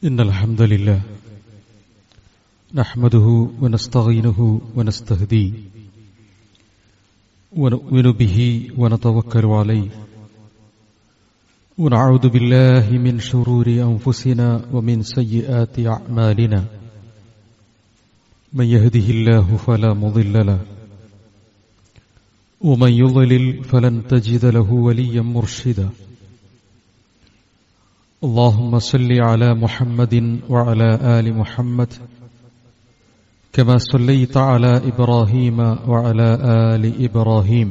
إن الحمد لله نحمده ونستعينه ونستهديه ونؤمن به ونتوكل عليه ونعوذ بالله من شرور أنفسنا ومن سيئات أعمالنا من يهده الله فلا مضل له ومن يضلل فلن تجد له وليا مرشدا اللهم صل على محمد وعلى آل محمد كما صليت على إبراهيم وعلى آل إبراهيم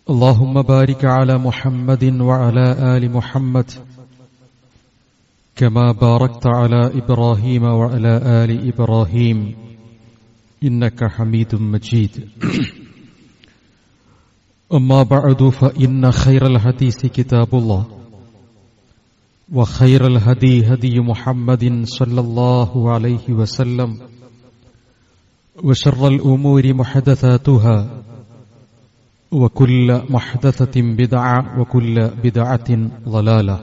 اللهم بارك على محمد وعلى آل محمد كما باركت على إبراهيم وعلى آل إبراهيم إنك حميد مجيد أما بعد فإن خير الحديث كتاب الله وخير الهدي هدي محمد صلى الله عليه وسلم وشر الأمور محدثاتها وكل محدثة بدعة وكل بدعة ضلالة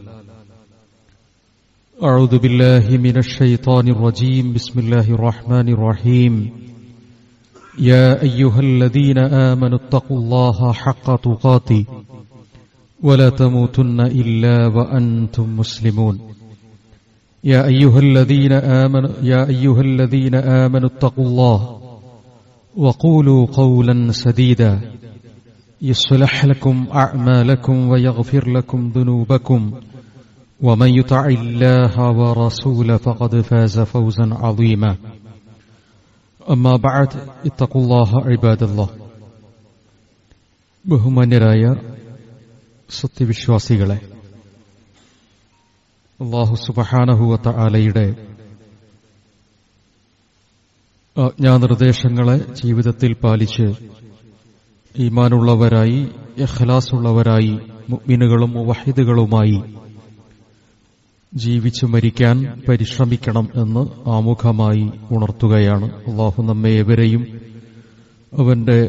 أعوذ بالله من الشيطان الرجيم بسم الله الرحمن الرحيم يا أيها الذين آمنوا اتقوا الله حق تقاته ولا تموتن إلا وأنتم مسلمون يا أيها الذين آمنوا اتقوا الله وقولوا قولا سديدا يصلح لكم أعمالكم ويغفر لكم ذنوبكم ومن يطع الله ورسوله فقد فاز فوزا عظيما أما بعد اتقوا الله عباد الله ബഹുമാന്യരായ സത്യവിശ്വാസികളെ, അല്ലാഹു സുബ്ഹാനഹു വ തആലയുടെ ആജ്ഞാനിർദ്ദേശങ്ങളെ ജീവിതത്തിൽ പാലിച്ച് ഈമാനുള്ളവരായി ഇഖ്ലാസുള്ളവരായി മുഅ്മിനുകളും മുവഹിദുകളുമായി ജീവിച്ചു മരിക്കാൻ പരിശ്രമിക്കണം എന്ന് ആമുഖമായി ഉണർത്തുകയാണ്. അല്ലാഹു നമ്മെ ഏവരെയും അവന്റെ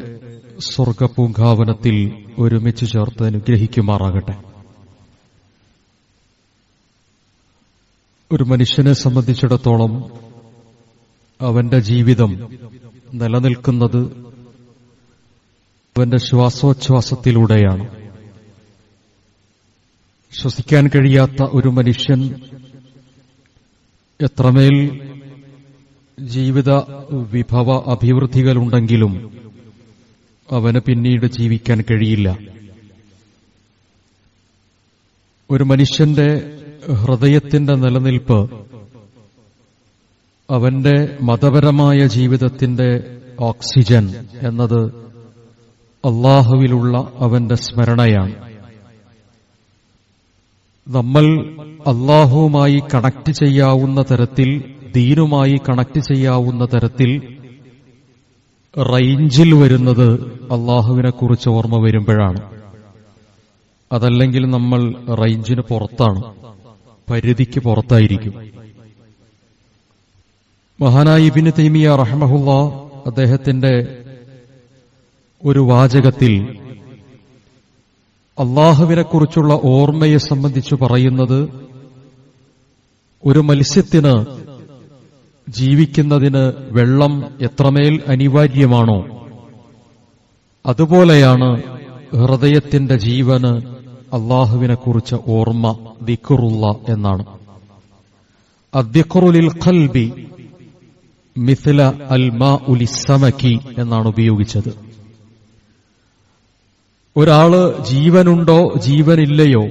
സ്വർഗപൂങ്കാവനത്തിൽ ഒരുമിച്ച് ചേർത്ത് അനുഗ്രഹിക്കുമാറാകട്ടെ. ഒരു മനുഷ്യനെ സംബന്ധിച്ചിടത്തോളം അവന്റെ ജീവിതം നിലനിൽക്കുന്നത് അവന്റെ ശ്വാസോച്ഛ്വാസത്തിലൂടെയാണ്. ശ്വസിക്കാൻ കഴിയാത്ത ഒരു മനുഷ്യൻ എത്രമേൽ ജീവിത വിഭവ അഭിവൃദ്ധികളുണ്ടെങ്കിലും അവന് പിന്നീട് ജീവിക്കാൻ കഴിയില്ല. ഒരു മനുഷ്യന്റെ ഹൃദയത്തിന്റെ നിലനിൽപ്പ് അവന്റെ മതപരമായ ജീവിതത്തിന്റെ ഓക്സിജൻ എന്നത് അല്ലാഹുവിലുള്ള അവന്റെ സ്മരണയാണ്. നമ്മൾ അല്ലാഹുവുമായി കണക്ട് ചെയ്യാവുന്ന തരത്തിൽ, ദീനുമായി കണക്ട് ചെയ്യാവുന്ന തരത്തിൽ റേഞ്ചിൽ വരുന്നത് അല്ലാഹുവിനെക്കുറിച്ച് ഓർമ്മ വരുമ്പോഴാണ്. അതല്ലെങ്കിൽ നമ്മൾ റേഞ്ചിന് പുറത്താണ്, പരിധിക്ക് പുറത്തായിരിക്കും. മഹാനായ ഇബ്നു തൈമിയ റഹ്മഹുല്ലാഹ് അദ്ദേഹത്തിന്റെ ഒരു വാചകത്തിൽ അല്ലാഹുവിനെക്കുറിച്ചുള്ള ഓർമ്മയെ സംബന്ധിച്ച് പറയുന്നത്, ഒരു മത്സ്യത്തിന് ജീവിക്കുന്നതിന് വെള്ളം എത്രമേൽ അനിവാര്യമാണോ അതുപോലെയാണ് ഹൃദയത്തിന്റെ ജീവന് അല്ലാഹുവിനെക്കുറിച്ച് ഓർമ്മ, ദിക്റുള്ള എന്നാണ്. അദ്ദിക്റു ലിൽ ഖൽബി മിസ്ല അൽ മാഉ ലിസ്സമകി എന്നാണ് ഉപയോഗിച്ചത്. ഒരാള് ജീവനുണ്ടോ ജീവനില്ലയോ,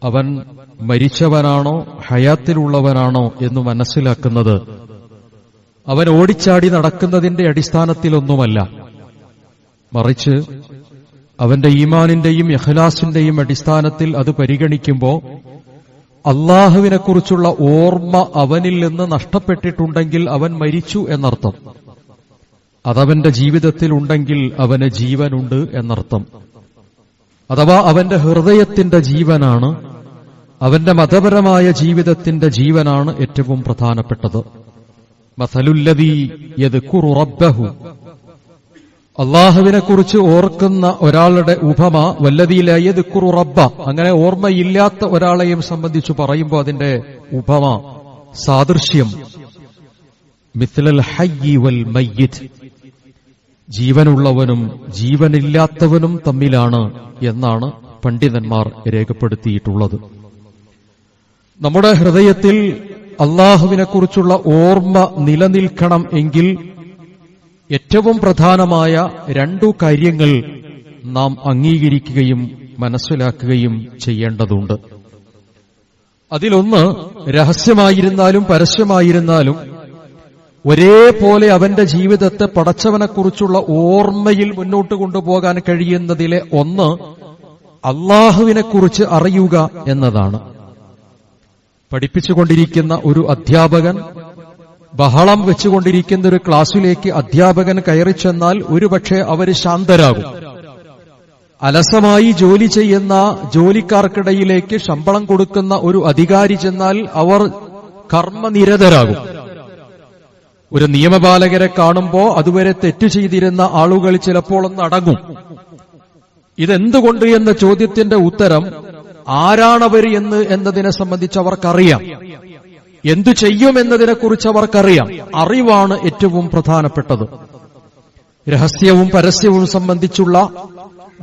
അവൻ മരിച്ചവനാണോ ഹയാത്തിലുള്ളവനാണോ എന്ന് മനസ്സിലാക്കുന്നത് അവൻ ഓടിച്ചാടി നടക്കുന്നതിന്റെ അടിസ്ഥാനത്തിലൊന്നുമല്ല, മറിച്ച് അവന്റെ ഈമാനിന്റെയും ഇഖ്ലാസിന്റെയും അടിസ്ഥാനത്തിൽ അത് പരിഗണിക്കുമ്പോൾ അല്ലാഹുവിനെക്കുറിച്ചുള്ള ഓർമ്മ അവനിൽ നിന്ന് നഷ്ടപ്പെട്ടിട്ടുണ്ടെങ്കിൽ അവൻ മരിച്ചു എന്നർത്ഥം. അതവന്റെ ജീവിതത്തിൽ ഉണ്ടെങ്കിൽ അവന് ജീവനുണ്ട് എന്നർത്ഥം. അഥവാ അവന്റെ ഹൃദയത്തിന്റെ ജീവനാണ്, അവന്റെ മതപരമായ ജീവിതത്തിന്റെ ജീവനാണ് ഏറ്റവും പ്രധാനപ്പെട്ടത്. മസലുല്ലദീ യദ്കുറു റബ്ബഹു, അള്ളാഹുവിനെ കുറിച്ച് ഓർക്കുന്ന ഒരാളുടെ ഉപമ വല്ലദീ ലാ യദ്കുറു റബ്ബ, അങ്ങനെ ഓർമ്മയില്ലാത്ത ഒരാളെയും സംബന്ധിച്ച് പറയുമ്പോൾ അതിന്റെ ഉപമ, സാദൃശ്യം, മിത്ലൽ ഹയ്യി വൽ മയ്യിത്ത്, ജീവനുള്ളവനും ജീവനില്ലാത്തവനും തമ്മിലാണ് എന്നാണ് പണ്ഡിതന്മാർ രേഖപ്പെടുത്തിയിട്ടുള്ളത്. നമ്മുടെ ഹൃദയത്തിൽ അള്ളാഹുവിനെക്കുറിച്ചുള്ള ഓർമ്മ നിലനിൽക്കണം എങ്കിൽ ഏറ്റവും പ്രധാനമായ രണ്ടു കാര്യങ്ങൾ നാം അംഗീകരിക്കുകയും മനസ്സിലാക്കുകയും ചെയ്യേണ്ടതുണ്ട്. അതിലൊന്ന്, രഹസ്യമായിരുന്നാലും പരസ്യമായിരുന്നാലും ഒരേപോലെ അവന്റെ ജീവിതത്തെ പടച്ചവനെക്കുറിച്ചുള്ള ഓർമ്മയിൽ മുന്നോട്ട് കൊണ്ടുപോകാൻ കഴിയുന്നതിലെ ഒന്ന് അള്ളാഹുവിനെക്കുറിച്ച് അറിയുക എന്നതാണ്. പഠിപ്പിച്ചുകൊണ്ടിരിക്കുന്ന ഒരു അധ്യാപകൻ, ബഹളം വെച്ചുകൊണ്ടിരിക്കുന്ന ഒരു ക്ലാസ്സിലേക്ക് അധ്യാപകൻ കയറി ചെന്നാൽ ഒരുപക്ഷെ അവര് ശാന്തരാകും. അലസമായി ജോലി ചെയ്യുന്ന ജോലിക്കാർക്കിടയിലേക്ക് ശമ്പളം കൊടുക്കുന്ന ഒരു അധികാരി ചെന്നാൽ അവർ കർമ്മനിരതരാകും. ഒരു നിയമപാലകരെ കാണുമ്പോൾ അതുവരെ തെറ്റു ചെയ്തിരുന്ന ആളുകൾ ചിലപ്പോൾ ഒന്ന് അടങ്ങും. ഇതെന്തുകൊണ്ട് എന്ന ചോദ്യത്തിന്റെ ഉത്തരം ആരാണവർ എന്നതിനെ സംബന്ധിച്ച് അവർക്കറിയാം, എന്തു ചെയ്യുമെന്നതിനെക്കുറിച്ച് അവർക്കറിയാം. അറിവാണ് ഏറ്റവും പ്രധാനപ്പെട്ടത്. രഹസ്യവും പരസ്യവും സംബന്ധിച്ചുള്ള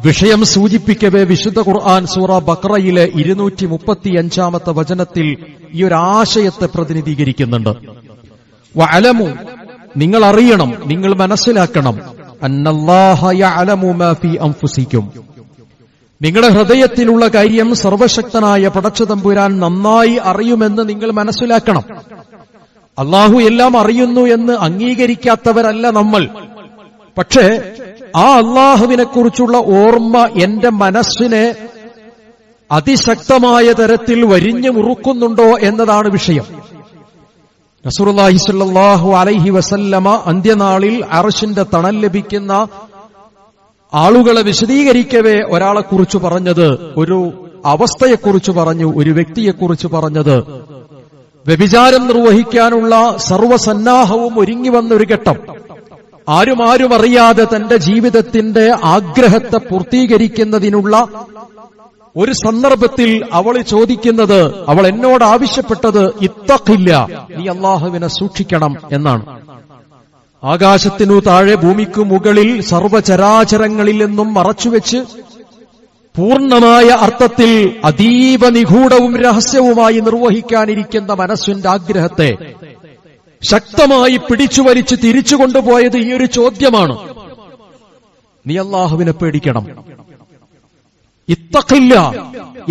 വിഷയം സൂചിപ്പിക്കവേ വിശുദ്ധ ഖുർആൻ സൂറ ബഖറയിലെ 235 വചനത്തിൽ ഈ ഒരു ആശയത്തെ പ്രതിനിധീകരിക്കുന്നുണ്ട്. വഅലമു, നിങ്ങൾ അറിയണം, നിങ്ങൾ മനസ്സിലാക്കണം, അന്നല്ലാഹ യഅലമു മാ ഫീ അൻഫുസികും, നിങ്ങളുടെ ഹൃദയത്തിലുള്ള കാര്യം സർവശക്തനായ പടച്ചതമ്പുരാൻ നന്നായി അറിയുമെന്ന് നിങ്ങൾ മനസ്സിലാക്കണം. അള്ളാഹു എല്ലാം അറിയുന്നു എന്ന് അംഗീകരിക്കാത്തവരല്ല നമ്മൾ. പക്ഷേ ആ അള്ളാഹുവിനെക്കുറിച്ചുള്ള ഓർമ്മ എന്റെ മനസ്സിനെ അതിശക്തമായ തരത്തിൽ വരിഞ്ഞു മുറുക്കുന്നുണ്ടോ എന്നതാണ് വിഷയം. റസൂലുള്ളാഹി സ്വല്ലല്ലാഹു അലൈഹി വസല്ലമ അന്ത്യനാളിൽ അർശിന്റെ തണൽ ലഭിക്കുന്ന ആളുകളെ വിശദീകരിക്കവേ ഒരാളെക്കുറിച്ച് പറഞ്ഞത്, ഒരു അവസ്ഥയെക്കുറിച്ച് പറഞ്ഞു, ഒരു വ്യക്തിയെക്കുറിച്ച് പറഞ്ഞത്, വ്യഭിചാരം നിർവഹിക്കാനുള്ള സർവ്വസന്നാഹവും ഒരുങ്ങി വന്നൊരു ഘട്ടം, ആരും അറിയാതെ തന്റെ ജീവിതത്തിന്റെ ആഗ്രഹത്തെ പൂർത്തീകരിക്കുന്നതിനുള്ള ഒരു സന്ദർഭത്തിൽ അവൾ ചോദിക്കുന്നത്, അവൾ എന്നോട് ആവശ്യപ്പെട്ടത്, ഇത്തഖില്ല, നീ അള്ളാഹുവിനെ സൂക്ഷിക്കണം എന്നാണ്. ആകാശത്തിനു താഴെ ഭൂമിക്കു മുകളിൽ സർവചരാചരങ്ങളിൽ നിന്നും മറച്ചുവെച്ച് പൂർണ്ണമായ അർത്ഥത്തിൽ അതീവ നിഗൂഢവും രഹസ്യവുമായി നിർവഹിക്കാനിരിക്കുന്ന മനസ്സിന്റെ ആഗ്രഹത്തെ ശക്തമായി പിടിച്ചുവലിച്ച് തിരിച്ചുകൊണ്ടുപോയത് ഈ ഒരു ചോദ്യമാണ്, നീ അള്ളാഹുവിനെ പേടിക്കണം. ഇത്തഖില്ല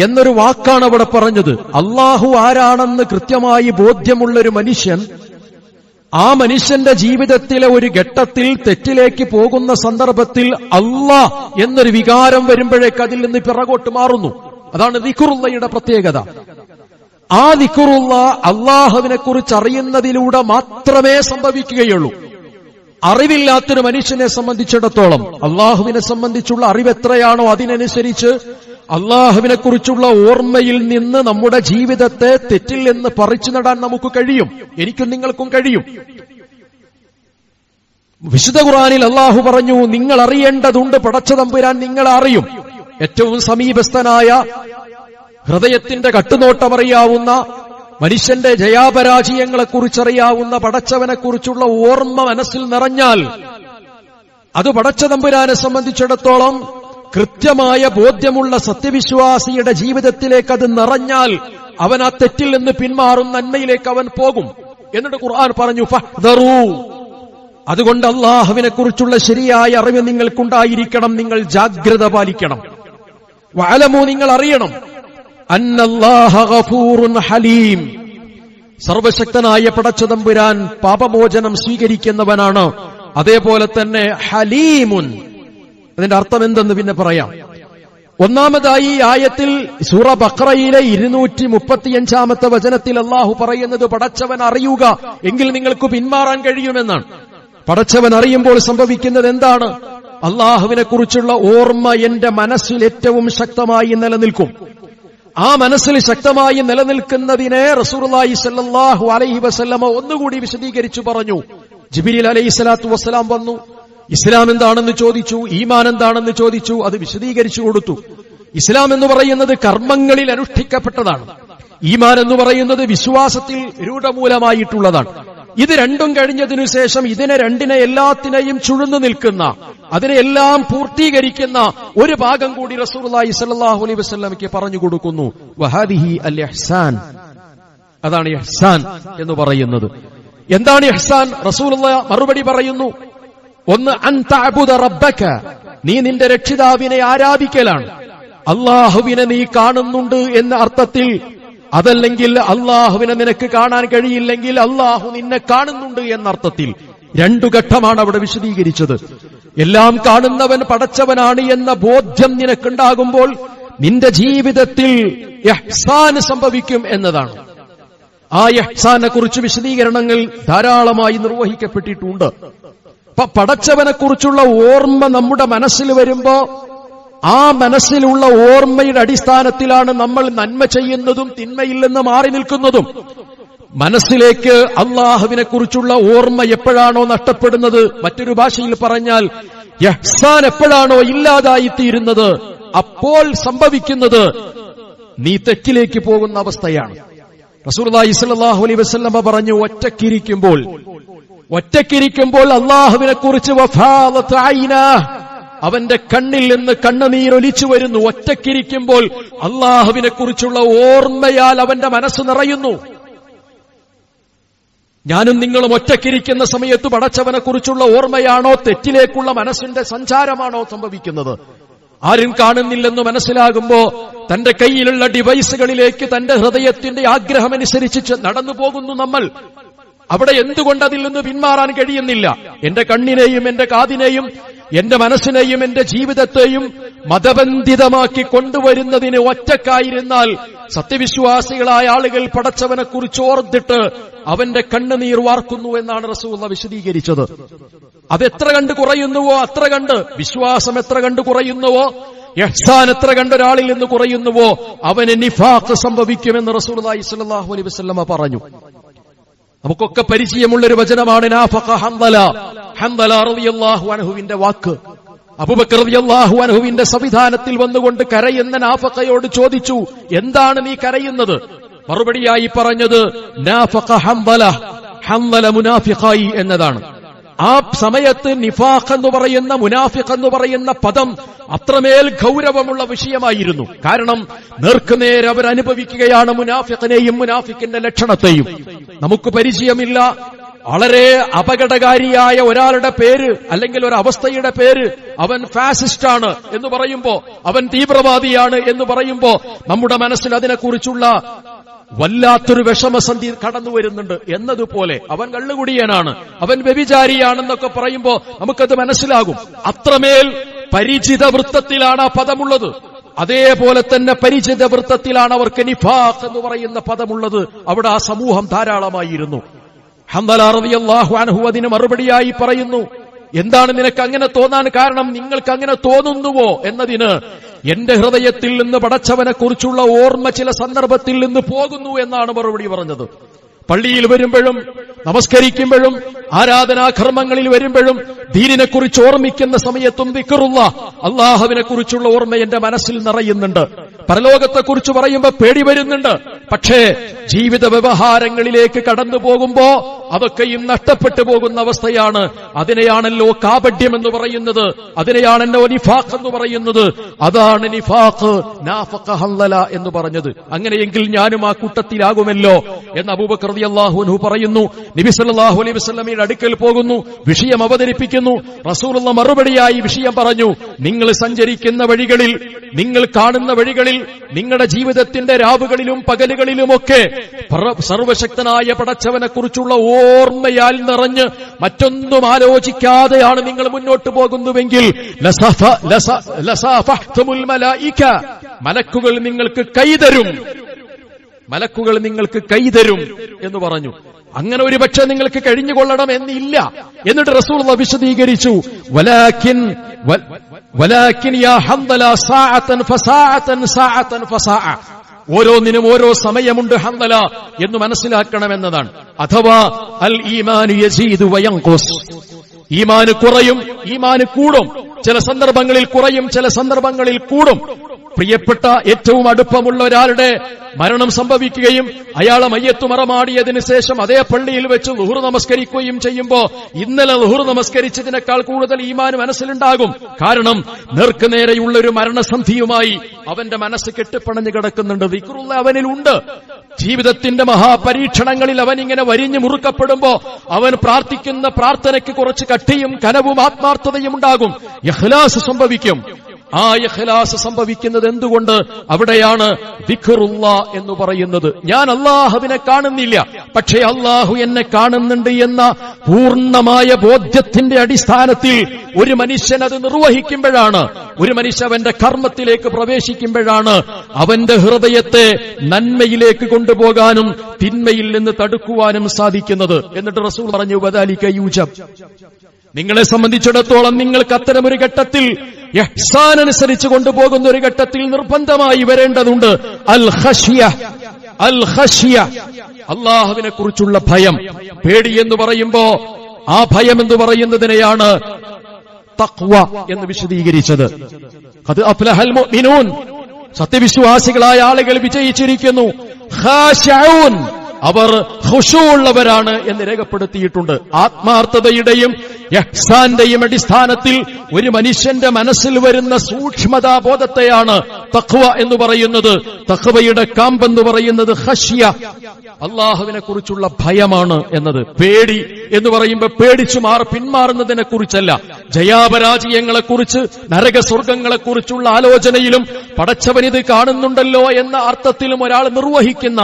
എന്നൊരു വാക്കാണ് അവിടെ പറഞ്ഞത്. അള്ളാഹു ആരാണെന്ന് കൃത്യമായി ബോധ്യമുള്ളൊരു മനുഷ്യൻ, ആ മനുഷ്യന്റെ ജീവിതത്തിലെ ഒരു ഘട്ടത്തിൽ തെറ്റിലേക്ക് പോകുന്ന സന്ദർഭത്തിൽ അല്ലാഹ് എന്നൊരു വികാരം വരുമ്പോഴേക്ക് അതിൽ നിന്ന് പിറകോട്ട് മാറുന്നു. അതാണ് ദിക്റുള്ളയുടെ പ്രത്യേകത. ആ ദിക്റുള്ള അള്ളാഹുവിനെ കുറിച്ച് അറിയുന്നതിലൂടെ മാത്രമേ സംഭവിക്കുകയുള്ളൂ. അറിവില്ലാത്തൊരു മനുഷ്യനെ സംബന്ധിച്ചിടത്തോളം അള്ളാഹുവിനെ സംബന്ധിച്ചുള്ള അറിവ് എത്രയാണോ അതിനനുസരിച്ച് അള്ളാഹുവിനെ കുറിച്ചുള്ള ഓർമ്മയിൽ നിന്ന് നമ്മുടെ ജീവിതത്തെ തെറ്റിൽ നിന്ന് പറിച്ചു നടാൻ നമുക്ക് കഴിയും. എനിക്കും നിങ്ങൾക്കും കഴിയും. വിശുദ്ധ ഖുർആനിൽ അള്ളാഹു പറഞ്ഞു, നിങ്ങൾ അറിയേണ്ടതുണ്ട്, പടച്ചതമ്പുരാൻ നിങ്ങളെ അറിയും. ഏറ്റവും സമീപസ്ഥനായ, ഹൃദയത്തിന്റെ കട്ടുനോട്ടമറിയാവുന്ന, മനുഷ്യന്റെ ജയാപരാജയങ്ങളെക്കുറിച്ചറിയാവുന്ന പടച്ചവനെക്കുറിച്ചുള്ള ഓർമ്മ മനസ്സിൽ നിറഞ്ഞാൽ അത് പടച്ചതമ്പുരാനെ സംബന്ധിച്ചിടത്തോളം കൃത്യമായ ബോധ്യമുള്ള സത്യവിശ്വാസിയുടെ ജീവിതത്തിലേക്ക് അത് നിറഞ്ഞാൽ അവൻ ആ തെറ്റിൽ നിന്ന് പിന്മാറും, നന്മയിലേക്ക് അവൻ പോകും. എന്നിട്ട് ഖുർആൻ പറഞ്ഞു, ഫഹ്ദറൂ, അതുകൊണ്ട് അള്ളാഹുവിനെ കുറിച്ചുള്ള ശരിയായ അറിവ് നിങ്ങൾക്കുണ്ടായിരിക്കണം, നിങ്ങൾ ജാഗ്രത പാലിക്കണം. വഅലമു, നിങ്ങൾ അറിയണം, അന്നല്ലാഹ ഗഫൂറുൻ ഹലീം, സർവശക്തനായ പടച്ചതമ്പുരാൻ പാപമോചനം സ്വീകരിക്കുന്നവനാണ്. അതേപോലെ തന്നെ ഹലീമുൻ, അതിന്റെ അർത്ഥം എന്തെന്ന് പിന്നെ പറയാം. ഒന്നാമതായി ഈ ആയത്തിൽ സൂറ ബഖറയിലെ 235 വചനത്തിൽ അള്ളാഹു പറയുന്നത്, പടച്ചവൻ അറിയുക എങ്കിൽ നിങ്ങൾക്ക് പിന്മാറാൻ കഴിയുമെന്നാണ്. പടച്ചവൻ അറിയുമ്പോൾ സംഭവിക്കുന്നത് എന്താണ്? അള്ളാഹുവിനെ കുറിച്ചുള്ള ഓർമ്മ എന്റെ മനസ്സിൽ ഏറ്റവും ശക്തമായി നിലനിൽക്കും. ആ മനസ്സിൽ ശക്തമായി നിലനിൽക്കുന്നതിനെ റസൂലുള്ളാഹി സ്വല്ലല്ലാഹു അലൈഹി വസല്ലമ ഒന്നുകൂടി വിശദീകരിച്ചു പറഞ്ഞു. ജിബ്രീൽ അലൈഹിസ്സലാത്തു വസ്സലാം വന്നു, ഇസ്ലാം എന്താണെന്ന് ചോദിച്ചു, ഈമാൻ എന്താണെന്ന് ചോദിച്ചു, അത് വിശദീകരിച്ചു കൊടുത്തു. ഇസ്ലാം എന്ന് പറയുന്നത് കർമ്മങ്ങളിൽ അനുഷ്ഠിക്കപ്പെട്ടതാണ്. ഈമാൻ എന്ന് പറയുന്നത് വിശ്വാസത്തിൽ രൂഢമൂലമായിട്ടുള്ളതാണ്. ഇത് രണ്ടും കഴിഞ്ഞതിനു ശേഷം ഇതിനെ രണ്ടിനെ എല്ലാത്തിനെയും ചുഴന്നു നിൽക്കുന്ന, അതിനെല്ലാം പൂർത്തീകരിക്കുന്ന ഒരു ഭാഗം കൂടി റസൂലുള്ളാഹി സ്വല്ലല്ലാഹു അലൈഹി വസല്ലമയ്ക്ക് പറഞ്ഞു കൊടുക്കുന്നു. വഹാദിഹി അൽ ഇഹ്സാൻ, അതാണ് ഇഹ്സാൻ എന്ന് പറയുന്നത്. എന്താണ് ഇഹ്സാൻ? റസൂലുള്ളാഹി മറുപടി പറയുന്നു, ഒന്ന് അൻ തഅബുദ റബ്ബക, നീ നിന്റെ രക്ഷിതാവിനെ ആരാധിക്കലാണ്. അല്ലാഹുവിനെ നീ കാണുന്നുണ്ട് എന്ന അർത്ഥത്തിൽ, അതല്ലെങ്കിൽ അല്ലാഹുവിനെ നിനക്ക് കാണാൻ കഴിയില്ലെങ്കിൽ അല്ലാഹു നിന്നെ കാണുന്നുണ്ട് എന്ന അർത്ഥത്തിൽ. രണ്ടു ഘട്ടമാണ് അവിടെ വിശദീകരിച്ചത്. എല്ലാം കാണുന്നവൻ പടച്ചവനാണ് എന്ന ബോധ്യം നിനക്കുണ്ടാകുമ്പോൾ നിന്റെ ജീവിതത്തിൽ ഇഹ്സാൻ സംഭവിക്കും എന്നതാണ്. ആ ഇഹ്സാനെ കുറിച്ച് വിശദീകരണങ്ങൾ ധാരാളമായി നിർവഹിക്കപ്പെട്ടിട്ടുണ്ട്. പടച്ചവനെ കുറിച്ചുള്ള ഓർമ്മ നമ്മുടെ മനസ്സിൽ വരുമ്പോ ആ മനസ്സിലുള്ള ഓർമ്മയുടെ അടിസ്ഥാനത്തിലാണ് നമ്മൾ നന്മ ചെയ്യുന്നതും തിന്മയിൽ നിന്ന് മാറി നിൽക്കുന്നതും. മനസ്സിലേക്ക് അല്ലാഹുവിനെ കുറിച്ചുള്ള ഓർമ്മ എപ്പോഴാണോ നഷ്ടപ്പെടുന്നത്, മറ്റൊരു ഭാഷയിൽ പറഞ്ഞാൽ ഇഹ്സാൻ എപ്പോഴാണോ ഇല്ലാതായിത്തീരുന്നത്, അപ്പോൾ സംഭവിക്കുന്നത് നീ തെറ്റിലേക്ക് പോകുന്ന അവസ്ഥയാണ്. റസൂലുള്ളാഹി സ്വല്ലല്ലാഹു അലൈഹി വസല്ലമ പറഞ്ഞു, ഒറ്റക്കിരിക്കുമ്പോൾ അല്ലാഹുവിനെ കുറിച്ച് വഫാദത്ത് ഐനാഹ്, അവന്റെ കണ്ണിൽ നിന്ന് കണ്ണുനീരൊലിച്ചു വരുന്നു. ഒറ്റക്കിരിക്കുമ്പോൾ അല്ലാഹുവിനെ കുറിച്ചുള്ള ഓർമ്മയാൽ അവന്റെ മനസ്സ് നിറയുന്നു. ഞാനും നിങ്ങളും ഒറ്റക്കിരിക്കുന്ന സമയത്ത് പടച്ചവനെ കുറിച്ചുള്ള ഓർമ്മയാണോ, തെറ്റിലേക്കുള്ള മനസ്സിന്റെ സഞ്ചാരമാണോ സംഭവിക്കുന്നത്? ആരും കാണുന്നില്ലെന്ന് മനസ്സിലാകുമ്പോ തന്റെ കയ്യിലുള്ള ഡിവൈസുകളിലേക്ക് തന്റെ ഹൃദയത്തിന്റെ ആഗ്രഹമനുസരിച്ച് നടന്നു പോകുന്നു നമ്മൾ. അവിടെ എന്തുകൊണ്ട് അതിൽ നിന്ന് പിന്മാറാൻ കഴിയുന്നില്ല? എന്റെ കണ്ണിനെയും എന്റെ കാതിനെയും എന്റെ മനസ്സിനെയും എന്റെ ജീവിതത്തെയും മതബന്ധിതമാക്കി കൊണ്ടുവരുന്നതിന് ഒറ്റക്കായിരുന്നാൽ സത്യവിശ്വാസികളായ ആളുകൾ പടച്ചവനെ കുറിച്ച് ഓർത്തിട്ട് അവന്റെ കണ്ണുനീർ വാർക്കുന്നു എന്നാണ് റസൂലുള്ളാഹി വിശദീകരിച്ചത്. അതെത്ര കണ്ട് കുറയുന്നുവോ അത്ര കണ്ട്, വിശ്വാസം എത്ര കണ്ട് കുറയുന്നുവോ, ഇഹ്സാൻ എത്ര കണ്ട് ഒരാളിൽ നിന്ന് കുറയുന്നുവോ അവന് നിഫാഖ് സംഭവിക്കുമെന്ന് റസൂലുള്ളാഹി സ്വല്ലല്ലാഹു അലൈഹി വസല്ലമ പറഞ്ഞു. നമുക്കൊക്കെ പരിചയമുള്ളൊരു വചനമാണ് നാഫഖ ഹൻദല റളിയല്ലാഹു അൻഹുവിന്റെ വാക്ക്. അബൂബക്കർ റളിയല്ലാഹു അൻഹുവിന്റെ സംവിധാനത്തിൽ വന്നുകൊണ്ട് കരയുന്ന നാഫഖയോട് ചോദിച്ചു, എന്താണ് നീ കരയുന്നത്? മറുപടിയായി പറഞ്ഞത് നാഫഖ ഹൻദല മുനാഫിഖായി എന്നതാണ്. ആ സമയത്ത് നിഫാഖ് എന്ന് പറയുന്ന, മുനാഫിഖ് എന്ന് പറയുന്ന പദം അത്രമേൽ ഗൗരവമുള്ള വിഷയമായിരുന്നു. കാരണം നേർക്കുനേരെ അവരനുഭവിക്കുകയാണ് മുനാഫിഖിനെയും മുനാഫിക്കിന്റെ ലക്ഷണത്തെയും. നമുക്ക് പരിചയമില്ല, വളരെ അപകടകാരിയായ ഒരാളുടെ പേര് അല്ലെങ്കിൽ ഒരു അവസ്ഥയുടെ പേര്, അവൻ ഫാസിസ്റ്റാണ് എന്ന് പറയുമ്പോ, അവൻ തീവ്രവാദിയാണ് എന്ന് പറയുമ്പോ നമ്മുടെ മനസ്സിൽ അതിനെക്കുറിച്ചുള്ള വല്ലാത്തൊരു വിഷമസന്ധി കടന്നു വരുന്നുണ്ട്. എന്നതുപോലെ അവൻ കള്ളുകുടിയനാണ്, അവൻ വ്യഭിചാരിയാണെന്നൊക്കെ പറയുമ്പോ നമുക്കത് മനസ്സിലാകും. അത്രമേൽ പരിചിത വൃത്തത്തിലാണ് ആ പദമുള്ളത്. അതേപോലെ തന്നെ പരിചിത വൃത്തത്തിലാണ് അവർക്ക് നിഫാഖ് എന്ന് പറയുന്ന പദമുള്ളത്. അവിടെ ആ സമൂഹം ധാരാളമായിരുന്നു. ഹൻദല റളിയല്ലാഹു അൻഹു അതിന് മറുപടിയായി പറയുന്നു, എന്താണ് നിനക്ക് അങ്ങനെ തോന്നാൻ കാരണം? നിങ്ങൾക്ക് അങ്ങനെ തോന്നുന്നുവോ എന്നതിന് എന്റെ ഹൃദയത്തിൽ നിന്ന് പടച്ചവനെ കുറിച്ചുള്ള ഓർമ്മ ചില സന്ദർഭത്തിൽ നിന്ന് പോകുന്നു എന്നാണ് മറുപടി പറഞ്ഞത്. പള്ളിയിൽ വരുമ്പോഴും നമസ്കരിക്കുമ്പോഴും ആരാധനാകർമ്മങ്ങളിൽ വരുമ്പോഴും ദീനിനെക്കുറിച്ച് ഓർമ്മിക്കുന്ന സമയത്തും ദിക്റുല്ലാഹ്, അല്ലാഹുവിനെ കുറിച്ചുള്ള ഓർമ്മ എന്റെ മനസ്സിൽ നിറയുന്നുണ്ട്. പരലോകത്തെക്കുറിച്ച് പറയുമ്പോൾ പേടി വരുന്നുണ്ട്. പക്ഷേ ജീവിത വ്യവഹാരങ്ങളിലേക്ക് കടന്നു പോകുമ്പോ അതൊക്കെയും നഷ്ടപ്പെട്ടു പോകുന്ന അവസ്ഥയാണ്. അതിനെയാണല്ലോ കാപഢ്യം എന്ന് പറയുന്നത്, അതിനെയാണല്ലോ നിഫാഖ് എന്ന് പറയുന്നത്. അതാണ് നിഫാഖ്, നാഫഖ ഹൻദല എന്ന് പറഞ്ഞത്. അങ്ങനെയെങ്കിൽ ഞാനും ആ കൂട്ടത്തിലാകുമല്ലോ എന്ന് അബൂബക്കർ റളിയല്ലാഹു അൻഹു പറയുന്നു. നബി സല്ലല്ലാഹു അലൈഹി വസല്ലമയുടെ അടുക്കൽ പോകുന്നു, വിഷയം അവതരിപ്പിക്കുന്നു. റസൂലുള്ളാഹി മറുപടിയായി വിഷയം പറഞ്ഞു, നിങ്ങൾ സഞ്ചരിക്കുന്ന വഴികളിൽ, നിങ്ങൾ കാണുന്ന വഴികളിൽ, നിങ്ങളുടെ ജീവിതത്തിന്റെ രാവുകളിലും പകലുകളിലുമൊക്കെ സർവശക്തനായ പടച്ചവനെ കുറിച്ചുള്ള ഓർമ്മയാൽ നിറഞ്ഞ് മറ്റൊന്നും ആലോചിക്കാതെയാണ് നിങ്ങൾ മുന്നോട്ട് പോകുന്നുവെങ്കിൽ ലസഫഹ്തുമുൽ മലായിക, മലക്കുകൾ നിങ്ങൾക്ക് കൈതരും, മലക്കുകൾ നിങ്ങൾക്ക് കൈതരും എന്ന് പറഞ്ഞു. അങ്ങനെ ഒരു പക്ഷേ നിങ്ങൾക്ക് കഴിഞ്ഞുകൊള്ളണം എന്നില്ല. എന്നിട്ട് റസൂലുള്ളാഹി വിശദീകരിച്ചു, വലാകിൻ യാ ഹൻദല സാഅതൻ ഫസാഅതൻ സാഅതൻ ഫസാഅ, ഓരോന്നിനും ഓരോ സമയമുണ്ട് ഹൻദല എന്ന് മനസ്സിലാക്കണമെന്നതാണ്. അഥവാ അൽ ഈമാനു യസീദു വയൻഖുസ്, ഈമാന് കുറയും, ഈമാന് കൂടും. ചില സന്ദർഭങ്ങളിൽ കുറയും, ചില സന്ദർഭങ്ങളിൽ കൂടും. പ്രിയപ്പെട്ട ഏറ്റവും അടുപ്പമുള്ള ഒരാളുടെ മരണം സംഭവിക്കുകയും അയാളെ മയ്യത്ത് മറമാടിയതിനു ശേഷം അതേ പള്ളിയിൽ വെച്ച് ളുഹുർ നമസ്കരിക്കുകയും ചെയ്യുമ്പോ ഇന്നലെ ളുഹുർ നമസ്കരിച്ചതിനേക്കാൾ കൂടുതൽ ഈമാൻ മനസ്സിലുണ്ടാകും. കാരണം നേർക്കുനേരെയുള്ള ഒരു മരണസന്ധിയുമായി അവന്റെ മനസ്സ് കെട്ടിപ്പണഞ്ഞു കിടക്കുന്നുണ്ട്. ദിക്റുള്ള അവനിലുണ്ട്. ജീവിതത്തിന്റെ മഹാപരീക്ഷണങ്ങളിൽ അവൻ ഇങ്ങനെ വരിഞ്ഞു മുറുക്കപ്പെടുമ്പോ അവൻ പ്രാർത്ഥിക്കുന്ന പ്രാർത്ഥനയ്ക്ക് കുറച്ച് കട്ടിയും കനവും ആത്മാർത്ഥതയും ഉണ്ടാകും. ഇഖ്ലാസ് സംഭവിക്കും. ആ ഇഖ്ലാസ് സംഭവിക്കുന്നത് എന്തുകൊണ്ട്? അവിടെയാണ് ദിക്റുള്ള എന്ന് പറയുന്നത്. ഞാൻ അല്ലാഹുവിനെ കാണുന്നില്ല, പക്ഷേ അല്ലാഹു എന്നെ കാണുന്നുണ്ട് എന്ന പൂർണ്ണമായ ബോധ്യത്തിന്റെ അടിസ്ഥാനത്തിൽ ഒരു മനുഷ്യൻ അത് നിർവഹിക്കുമ്പോഴാണ്, ഒരു മനുഷ്യൻ അവന്റെ കർമ്മത്തിലേക്ക് പ്രവേശിക്കുമ്പോഴാണ് അവന്റെ ഹൃദയത്തെ നന്മയിലേക്ക് കൊണ്ടുപോകാനും തിന്മയിൽ നിന്ന് തടുക്കുവാനും സാധിക്കുന്നത്. എന്നിട്ട് റസൂൽ പറഞ്ഞു, വദാലിക യൂജബ്, നിങ്ങളെ സംബന്ധിച്ചിടത്തോളം നിങ്ങൾക്ക് അത്തരമൊരു ഘട്ടത്തിൽ ഇഹ്സാൻ അനുസരിച്ച് കൊണ്ടുപോകുന്ന ഒരു ഘട്ടത്തിൽ നിർബന്ധമായി വരേണ്ടതുണ്ട് അൽ ഖശ്യ. അൽ ഖശ്യ, അല്ലാഹുവിനെ കുറിച്ചുള്ള ഭയം. പേടി എന്ന് പറയുമ്പോ ആ ഭയം എന്ന് പറയുന്നതിനെയാണ് തഖ്വ എന്ന് വിശദീകരിച്ചത്. ഖദ് അഫ്ലഹൽ മുഅ്മിനൂൻ, സത്യവിശ്വാസികളായ ആളുകൾ വിജയിച്ചിരിക്കുന്നു. ഖാശിഊൻ, അവർ ഖുശൂഉള്ളവരാണ് എന്ന് രേഖപ്പെടുത്തിയിട്ടുണ്ട്. ആത്മാർത്ഥതയുടെയും ഇഹ്സാന്റെയും അടിസ്ഥാനത്തിൽ ഒരു മനുഷ്യന്റെ മനസ്സിൽ വരുന്ന സൂക്ഷ്മതാബോധത്തെയാണ് തഖ്വ എന്ന് പറയുന്നത്. തഖ്വയുടെ കാമ്പെന്ന് പറയുന്നത് ഖശ്യ, അല്ലാഹുവിനെ കുറിച്ചുള്ള ഭയമാണ് എന്നത്. പേടി എന്ന് പറയുമ്പോൾ പേടിച്ചു പിന്മാറുന്നതിനെ കുറിച്ചല്ല, ജയാപരാജയങ്ങളെക്കുറിച്ച് നരകസ്വർഗങ്ങളെക്കുറിച്ചുള്ള ആലോചനയിലും പടച്ചവനിത് കാണുന്നുണ്ടല്ലോ എന്ന അർത്ഥത്തിലും ഒരാൾ നിർവഹിക്കുന്ന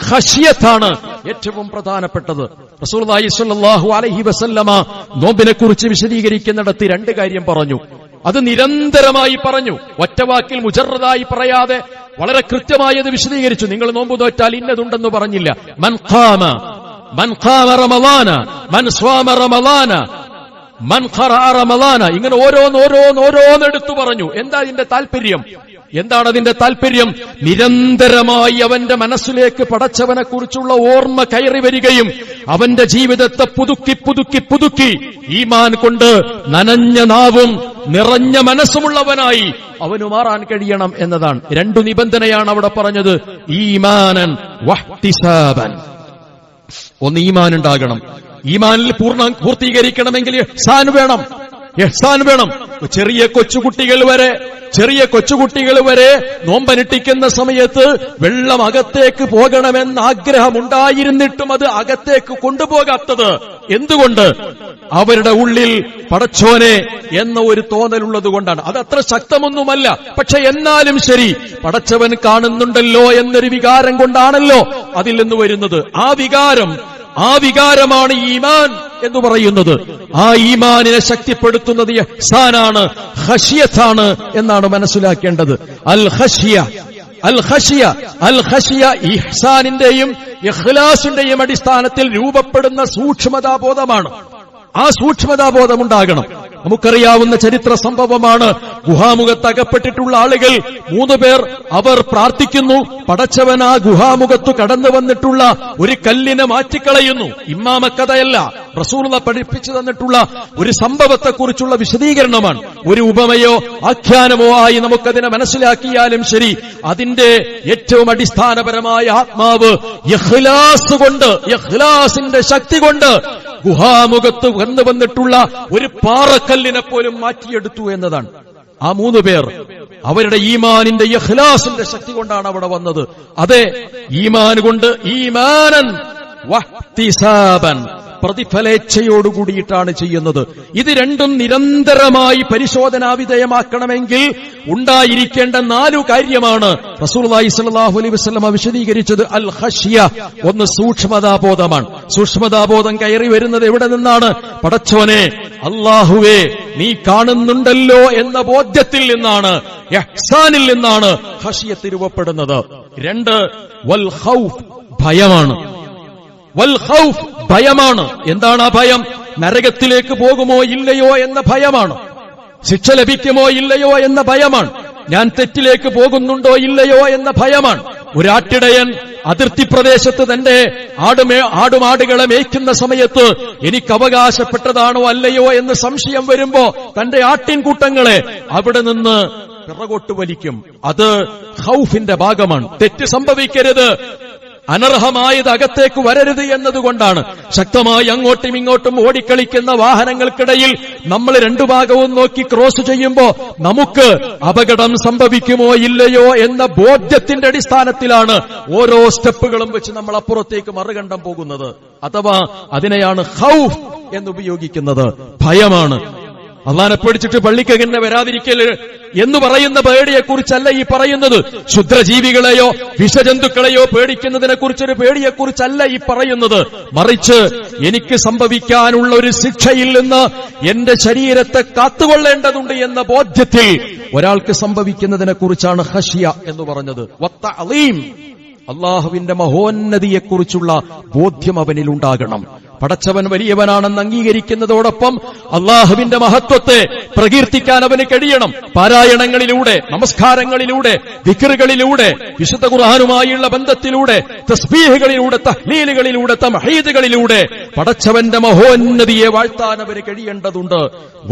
ഖശ്യത്താണ് ഏറ്റവും പ്രധാനപ്പെട്ടത്. റസൂലുള്ളാഹി സ്വല്ലല്ലാഹു അലൈഹി വസല്ലമ നോമ്പിനെ കുറിച്ച് വിശദീകരിക്കുന്നിടത്ത് രണ്ട് കാര്യം പറഞ്ഞു. അത് നിരന്തരമായി പറഞ്ഞു, ഒറ്റവാക്കിൽ മുജറദായി പറയാതെ വളരെ കൃത്യമായി അത് വിശദീകരിച്ചു. നിങ്ങൾ നോമ്പ് നോറ്റാൽ ഇന്നതുണ്ടെന്ന് പറഞ്ഞില്ല. മൻ ഖാമ റമളാന, മൻ സ്വാമ റമളാന, മൻ ഖറഅ റമളാന, ഇങ്ങനെ ഓരോന്നെടുത്തു പറഞ്ഞു. എന്താ ഇതിന്റെ താല്പര്യം? എന്താണ് അതിന്റെ താല്പര്യം? നിരന്തരമായി അവന്റെ മനസ്സിലേക്ക് പടച്ചവനെ കുറിച്ചുള്ള ഓർമ്മ കയറി വരികയും അവന്റെ ജീവിതത്തെ പുതുക്കി ഈമാൻ കൊണ്ട് നനഞ്ഞ നാവും നിറഞ്ഞ മനസ്സുമുള്ളവനായി അവന് മാറാൻ കഴിയണം എന്നതാണ്. രണ്ടു നിബന്ധനയാണ് അവിടെ പറഞ്ഞത്. ഈമാനൻ വഹ്തിസാബൻ. ഒന്ന്, ഈമാൻ ഉണ്ടാകണം. ഈമാനിൽ പൂർത്തീകരിക്കണമെങ്കിൽ ഇഹ്സാൻ വേണം. ഇഹ്സാൻ വേണം. ചെറിയ കൊച്ചുകുട്ടികൾ വരെ നോമ്പനുഷ്ഠിക്കുന്ന സമയത്ത് വെള്ളം അകത്തേക്ക് പോകണമെന്ന ആഗ്രഹമുണ്ടായിരുന്നിട്ടും അത് അകത്തേക്ക് കൊണ്ടുപോകാത്തത് എന്തുകൊണ്ട്? അവരുടെ ഉള്ളിൽ പടച്ചോനെ എന്ന ഒരു തോന്നലുള്ളത് കൊണ്ടാണ്. അത് അത്ര ശക്തമൊന്നുമല്ല, പക്ഷെ എന്നാലും ശരി, പടച്ചവൻ കാണുന്നുണ്ടല്ലോ എന്നൊരു വികാരം കൊണ്ടാണല്ലോ അതിൽ നിന്ന് വരുന്നത്. ആ വികാരമാണ് ഈമാൻ എന്ന് പറയുന്നത്. ആ ഈമാനിനെ ശക്തിപ്പെടുത്തുന്നത് ഇഹ്സാനാണ്, ഖശ്യത്താണ് എന്നാണ് മനസ്സിലാക്കേണ്ടത്. അൽ ഖശ്യ ഇഹ്സാനിന്റെയും ഇഖ്ലാസിന്റെയും അടിസ്ഥാനത്തിൽ രൂപപ്പെടുന്ന സൂക്ഷ്മതാബോധമാണ്. ആ സൂക്ഷ്മതാബോധമുണ്ടാകണം. നമുക്കറിയാവുന്ന ചരിത്ര സംഭവമാണ്. ഗുഹാമുഖത്ത് അകപ്പെട്ടിട്ടുള്ള ആളുകൾ 3 പേർ അവർ പ്രാർത്ഥിക്കുന്നു. പടച്ചവൻ ആ ഗുഹാമുഖത്ത് കടന്നു വന്നിട്ടുള്ള ഒരു കല്ലിനെ മാറ്റിക്കളയുന്നു. ഇമാമക്കഥയല്ല, റസൂലുള്ളാഹി പഠിപ്പിച്ചു തന്നിട്ടുള്ള ഒരു സംഭവത്തെക്കുറിച്ചുള്ള വിശദീകരണമാണ്. ഒരു ഉപമയോ ആഖ്യാനമോ ആയി നമുക്കതിനെ മനസ്സിലാക്കിയാലും ശരി, അതിന്റെ ഏറ്റവും അടിസ്ഥാനപരമായ ആത്മാവ് ഇഖ്ലാസ് കൊണ്ട്, ഇഖ്ലാസിന്റെ ശക്തി കൊണ്ട് ഗുഹാമുഖത്ത് വന്നു വന്നിട്ടുള്ള ഒരു പാറക്കല്ലിനെ പോലും മാറ്റിയെടുത്തു എന്നതാണ്. ആ 3 പേർ അവരുടെ ഈമാനിന്റെ ഇഖ്ലാസിന്റെ ശക്തി കൊണ്ടാണ് അവിടെ വന്നത്. അതെ, ഈമാൻ കൊണ്ട്, ഈമാനൻ വഹ്തിസാബൻ, പ്രതിഫലേച്ഛയോടുകൂടിയിട്ടാണ് ചെയ്യുന്നത്. ഇത് രണ്ടും നിരന്തരമായി പരിശോധനാ വിധേയമാക്കണമെങ്കിൽ ഉണ്ടായിരിക്കേണ്ട 4 കാര്യമാണ് റസൂലുള്ളാഹി സ്വല്ലല്ലാഹു അലൈഹി വസല്ലം വിശദീകരിച്ചത്. അൽ ഖശ്യ, ഒന്ന് സൂക്ഷ്മതാബോധമാണ്. സൂക്ഷ്മതാബോധം കയറി വരുന്നത് എവിടെ നിന്നാണ്? പടച്ചോനെ, അല്ലാഹുവേ, നീ കാണുന്നുണ്ടല്ലോ എന്ന ബോധ്യത്തിൽ നിന്നാണ്, ഇഹ്സാനിൽ നിന്നാണ് ഖശ്യത്ത് രൂപപ്പെടുന്നത്. 2, വൽ ഖൗഫ്, ഭയമാണ്. വൽ ഖൗഫ്, ഭയമാണ്. എന്താണ് ആ ഭയം? നരകത്തിലേക്ക് പോകുമോ ഇല്ലയോ എന്ന ഭയമാണ്. ശിക്ഷ ലഭിക്കുമോ ഇല്ലയോ എന്ന ഭയമാണ്. ഞാൻ തെറ്റിലേക്ക് പോകുന്നുണ്ടോ ഇല്ലയോ എന്ന ഭയമാണ്. ഒരാട്ടിടയൻ അതിർത്തി പ്രദേശത്ത് തന്റെ ആടുമാടുകളെ മേയ്ക്കുന്ന സമയത്ത് എനിക്ക് അവകാശപ്പെട്ടതാണോ അല്ലയോ എന്ന് സംശയം വരുമ്പോ തന്റെ ആട്ടിൻകൂട്ടങ്ങളെ അവിടെ നിന്ന് പിറകോട്ട് വലിക്കും. അത് ഖൗഫിന്റെ ഭാഗമാണ്. തെറ്റ് സംഭവിക്കരുത്, അനർഹമായത് അകത്തേക്ക് വരരുത് എന്നതുകൊണ്ടാണ്. ശക്തമായി അങ്ങോട്ടും ഇങ്ങോട്ടും ഓടിക്കളിക്കുന്ന വാഹനങ്ങൾക്കിടയിൽ നമ്മൾ രണ്ടു ഭാഗവും നോക്കി ക്രോസ് ചെയ്യുമ്പോ നമുക്ക് അപകടം സംഭവിക്കുമോ ഇല്ലയോ എന്ന ബോധ്യത്തിന്റെ അടിസ്ഥാനത്തിലാണ് ഓരോ സ്റ്റെപ്പുകളും വെച്ച് നമ്മൾ അപ്പുറത്തേക്ക് മറുകണ്ഠം പോകുന്നത്. അഥവാ അതിനെയാണ് ഖൗഫ് എന്നുപയോഗിക്കുന്നത്. ഭയമാണ്. അള്ളാനെ പേടിച്ചിട്ട് പള്ളിക്കകന്നെ വരാതിരിക്കല് എന്ന് പറയുന്ന പേടിയെക്കുറിച്ചല്ല ഈ പറയുന്നത്. ക്ഷുദ്രജീവികളെയോ വിഷജന്തുക്കളെയോ പേടിക്കുന്നതിനെ കുറിച്ചൊരു പേടിയെക്കുറിച്ചല്ല ഈ പറയുന്നത്. മറിച്ച് എനിക്ക് സംഭവിക്കാനുള്ള ഒരു ശിക്ഷയിൽ നിന്ന് എന്റെ ശരീരത്തെ കാത്തുകൊള്ളേണ്ടതുണ്ട് എന്ന ബോധ്യത്തിൽ ഒരാൾക്ക് സംഭവിക്കുന്നതിനെ കുറിച്ചാണ് ഖശിയ എന്ന് പറഞ്ഞത്. വത്തഅലീം, അള്ളാഹുവിന്റെ മഹോന്നതിയെക്കുറിച്ചുള്ള ബോധ്യം അവനിലുണ്ടാകണം. പടച്ചവൻ വലിയവനാണെന്ന് അംഗീകരിക്കുന്നതോടൊപ്പം അള്ളാഹുവിന്റെ മഹത്വത്തെ പ്രകീർത്തിക്കാൻ അവന് കഴിയണം. പാരായണങ്ങളിലൂടെ, നമസ്കാരങ്ങളിലൂടെ, ദിക്റുകളിലൂടെ, വിശുദ്ധ ഖുർആനുമായുള്ള ബന്ധത്തിലൂടെ, തസ്ബീഹുകളിലൂടെ, തഹ്ലീലുകളിലൂടെ, തംഹീദുകളിലൂടെ പടച്ചവന്റെ മഹോന്നതിയെ വാഴ്ത്താൻ അവന് കഴിയേണ്ടതുണ്ട്.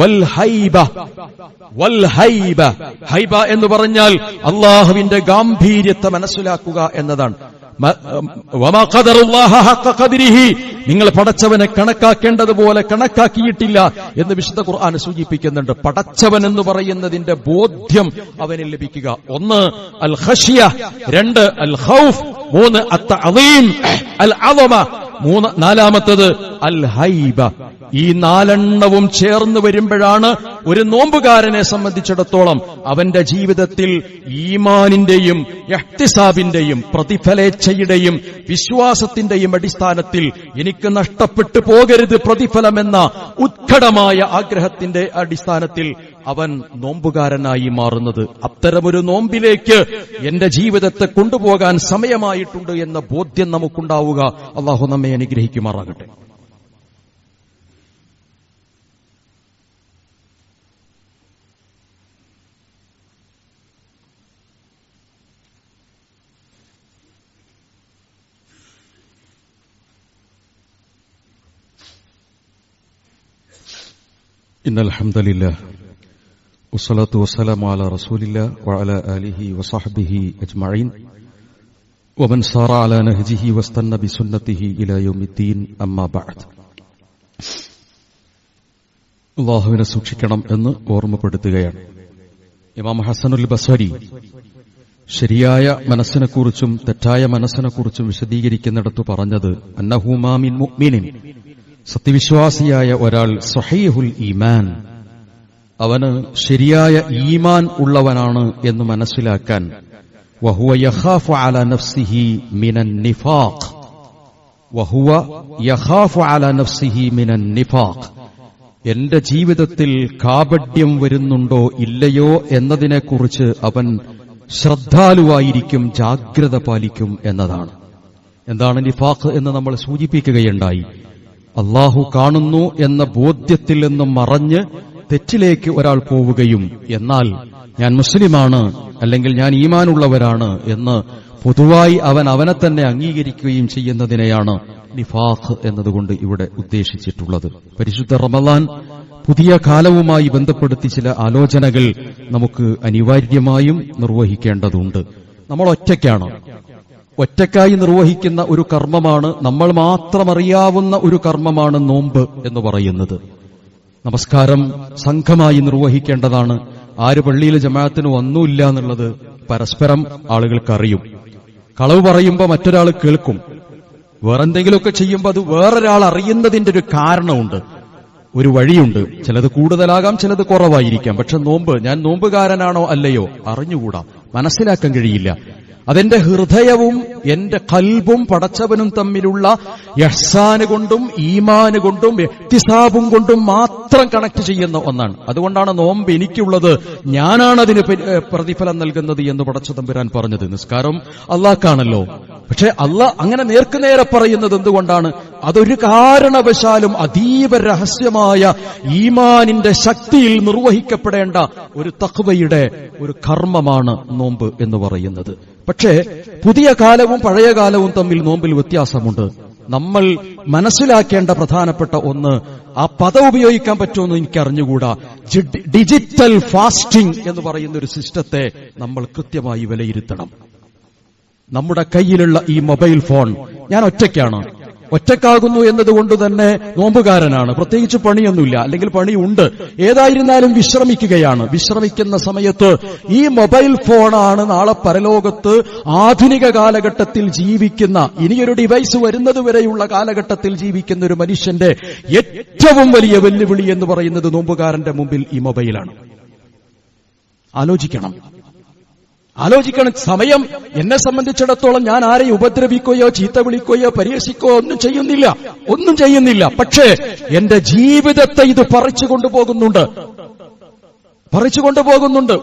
വൽ ഹൈബ, വൽ ഹൈബ, ഹൈബ എന്ന് പറഞ്ഞാൽ അള്ളാഹുവിന്റെ ഗാംഭീര്യത്തെ മനസ്സിലാക്കുക എന്നതാണ്. വമാ ഖദറുല്ലാഹ ഹഖ ഖദ്രിഹി, നിങ്ങൾ പടച്ചവനെ കണക്കാക്കേണ്ടതുപോലെ കണക്കാക്കിയിട്ടില്ല എന്ന് വിശുദ്ധ ഖുർആൻ സൂചിപ്പിക്കുന്നുണ്ട്. പടച്ചവൻ എന്ന് പറയുന്നതിന്റെ ബോധ്യം അവനിൽ ലഭിക്കുക. ഒന്ന് അൽ ഖശിയ, രണ്ട് അൽ ഖൗഫ്, മൂന്ന് അത്തഅലീം അൽ അളമ, നാലാമത്തത് അൽ ഹൈബ. ഈ നാലെണ്ണവും ചേർന്ന് വരുമ്പോഴാണ് ഒരു നോമ്പുകാരനെ സംബന്ധിച്ചിടത്തോളം അവന്റെ ജീവിതത്തിൽ ഈമാനിന്റെയും ഇഹ്തിസാബിന്റെയും പ്രതിഫലേച്ഛയുടെയും വിശ്വാസത്തിന്റെയും അടിസ്ഥാനത്തിൽ എനിക്ക് നഷ്ടപ്പെട്ടു പോകരുത് പ്രതിഫലമെന്ന ഉത്കടമായ ആഗ്രഹത്തിന്റെ അടിസ്ഥാനത്തിൽ അവൻ നോമ്പുകാരനായി മാറുന്നത്. അത്തരമൊരു നോമ്പിലേക്ക് എന്റെ ജീവിതത്തെ കൊണ്ടുപോകാൻ സമയമായിട്ടുണ്ട് എന്ന ബോധ്യം നമുക്കുണ്ടാവുക. അള്ളാഹു നമ്മെ അനുഗ്രഹിക്കുമാറാകട്ടെ. ഇന്നൽ ഹംദലില്ലാഹ് വസ്സലാത്തു വസ്സലാമു അലാ റസൂലില്ലാഹ് വഅലാ ആലിഹി വസഹ്ബിഹി അജ്മഈൻ വമൻ സാറ അലാ നഹ്ജിഹി വസ്തന്ന ബിസുന്നതിഹി ഇലാ യൗമിദ്ദീൻ. അമ്മാ ബഅദ്. അല്ലാഹുവിനെ സൂക്ഷിക്കണം എന്ന് ഓർമ്മപ്പെടുത്തുകയാണ്. ഇമാം ഹസനുൽ ബസ്വരി ശരിയായ മനസ്സിനെക്കുറിച്ചും തെറ്റായ മനസ്സിനെക്കുറിച്ചും വിശദീകരിക്കുന്നിടത്ത് പറഞ്ഞത് അന്നഹു മാ മിൻ മുഅ്മിനിൻ, സത്യവിശ്വാസിയായ ഒരാൾ സ്വഹീഹുൽ ഈമാൻ, അവന് ശരിയായ ഈമാൻ ഉള്ളവനാണ് എന്ന് മനസ്സിലാക്കാൻ വഹുവ യഖാഫു അലാ നഫ്സിഹി മിനൻ നിഫാഖ്, വഹുവ യഖാഫു അലാ നഫ്സിഹി മിനൻ നിഫാഖ്, എന്റെ ജീവിതത്തിൽ കാപഢ്യം വരുന്നുണ്ടോ ഇല്ലയോ എന്നതിനെക്കുറിച്ച് അവൻ ശ്രദ്ധാലുവായിരിക്കും, ജാഗ്രത പാലിക്കും എന്നതാണ്. എന്താണ് നിഫാഖ് എന്ന് നമ്മൾ സൂചിപ്പിക്കുകയുണ്ടായി. അള്ളാഹു കാണുന്നു എന്ന ബോധ്യത്തിൽ നിന്നും മറഞ്ഞ് തെറ്റിലേക്ക് ഒരാൾ പോവുകയും എന്നാൽ ഞാൻ മുസ്ലിമാണ് അല്ലെങ്കിൽ ഞാൻ ഈമാനുള്ളവരാണ് എന്ന് പൊതുവായി അവനെ തന്നെ അംഗീകരിക്കുകയും ചെയ്യുന്നതിനെയാണ് നിഫാഖ് എന്നതുകൊണ്ട് ഇവിടെ ഉദ്ദേശിച്ചിട്ടുള്ളത്. പരിശുദ്ധ റമളാൻ പുതിയ കാലവുമായി ബന്ധപ്പെടുത്തി ചില ആലോചനകൾ നമുക്ക് അനിവാര്യമായും നിർവഹിക്കേണ്ടതുണ്ട്. നമ്മൾ ഒറ്റയ്ക്കായി നിർവഹിക്കുന്ന ഒരു കർമ്മമാണ്, നമ്മൾ മാത്രമറിയാവുന്ന ഒരു കർമ്മമാണ് നോമ്പ് എന്ന് പറയുന്നത്. നമസ്കാരം സംഘമായി നിർവഹിക്കേണ്ടതാണ്. ആര് പള്ളിയിൽ ജമാഅത്തിന് വന്നൂല്ല എന്നുള്ളത് പരസ്പരം ആളുകൾക്കറിയും. കളവ് പറയുമ്പോൾ മറ്റൊരാൾ കേൾക്കും. വേറെന്തെങ്കിലുമൊക്കെ ചെയ്യുമ്പോൾ അത് വേറൊരാൾ അറിയുന്നതിന്റെ ഒരു കാരണമുണ്ട്, ഒരു വഴിയുണ്ട്. ചിലത് കൂടുതലാകാം, ചിലത് കുറവായിരിക്കാം. പക്ഷെ നോമ്പ്, ഞാൻ നോമ്പുകാരനാണോ അല്ലയോ അറിഞ്ഞുകൂടാ, മനസ്സിലാക്കാൻ കഴിയില്ല. അതെന്റെ ഹൃദയവും എന്റെ ഖൽബും പടച്ചവനും തമ്മിലുള്ള ഇഹ്സാന് കൊണ്ടും ഈമാന് കൊണ്ടും ഇഹ്തിസാബും കൊണ്ടും മാത്രം കണക്ട് ചെയ്യുന്ന ഒന്നാണ്. അതുകൊണ്ടാണ് നോമ്പ് എനിക്കുള്ളത്, ഞാനാണ് അതിന് പ്രതിഫലം നൽകുന്നത് എന്ന് പടച്ച തമ്പുരാൻ പറഞ്ഞത്. നിസ്കാരം അല്ലാഹ്ക്കാണല്ലോ, പക്ഷെ അള്ളാഹ് അങ്ങനെ നേർക്കുനേരെ പറയുന്നത് എന്തുകൊണ്ടാണ്? അതൊരു കാരണവശാലും അതീവ രഹസ്യമായ ഈമാനിന്റെ ശക്തിയിൽ നിർവഹിക്കപ്പെടേണ്ട ഒരു തഖ്വയുടെ ഒരു കർമ്മമാണ് നോമ്പ് എന്ന് പറയുന്നത്. പക്ഷേ പുതിയ കാലവും പഴയ കാലവും തമ്മിൽ നോമ്പിൽ വ്യത്യാസമുണ്ട്. നമ്മൾ മനസ്സിലാക്കേണ്ട പ്രധാനപ്പെട്ട ഒന്ന്, ആ പദം ഉപയോഗിക്കാൻ പറ്റുമെന്ന് എനിക്ക് അറിഞ്ഞുകൂടാ, ഡിജിറ്റൽ ഫാസ്റ്റിംഗ് എന്ന് പറയുന്ന ഒരു സിസ്റ്റത്തെ നമ്മൾ കൃത്യമായി വിലയിരുത്തണം. നമ്മുടെ കയ്യിലുള്ള ഈ മൊബൈൽ ഫോൺ, ഞാൻ ഒറ്റക്കാകുന്നു എന്നതുകൊണ്ട് തന്നെ നോമ്പുകാരനാണ്, പ്രത്യേകിച്ച് പണിയൊന്നുമില്ല, അല്ലെങ്കിൽ പണിയുണ്ട്, ഏതായിരുന്നാലും വിശ്രമിക്കുകയാണ്. വിശ്രമിക്കുന്ന സമയത്ത് ഈ മൊബൈൽ ഫോണാണ് നാളെ പരലോകത്ത് ആധുനിക കാലഘട്ടത്തിൽ ജീവിക്കുന്ന, ഇനിയൊരു ഡിവൈസ് വരുന്നതുവരെയുള്ള കാലഘട്ടത്തിൽ ജീവിക്കുന്ന ഒരു മനുഷ്യന്റെ ഏറ്റവും വലിയ വെല്ലുവിളി എന്ന് പറയുന്നത് നോമ്പുകാരന്റെ മുമ്പിൽ ഈ മൊബൈലാണ്. ആലോചിക്കണം. സമയം എന്നെ സംബന്ധിച്ചിടത്തോളം ഞാൻ ആരെയും ഉപദ്രവിക്കുകയോ ചീത്ത വിളിക്കുകയോ പരിഹസിക്കുകയോ ഒന്നും ചെയ്യുന്നില്ല. പക്ഷേ എന്റെ ജീവിതത്തെ ഇത് പറിച്ചു കൊണ്ടുപോകുന്നുണ്ട്.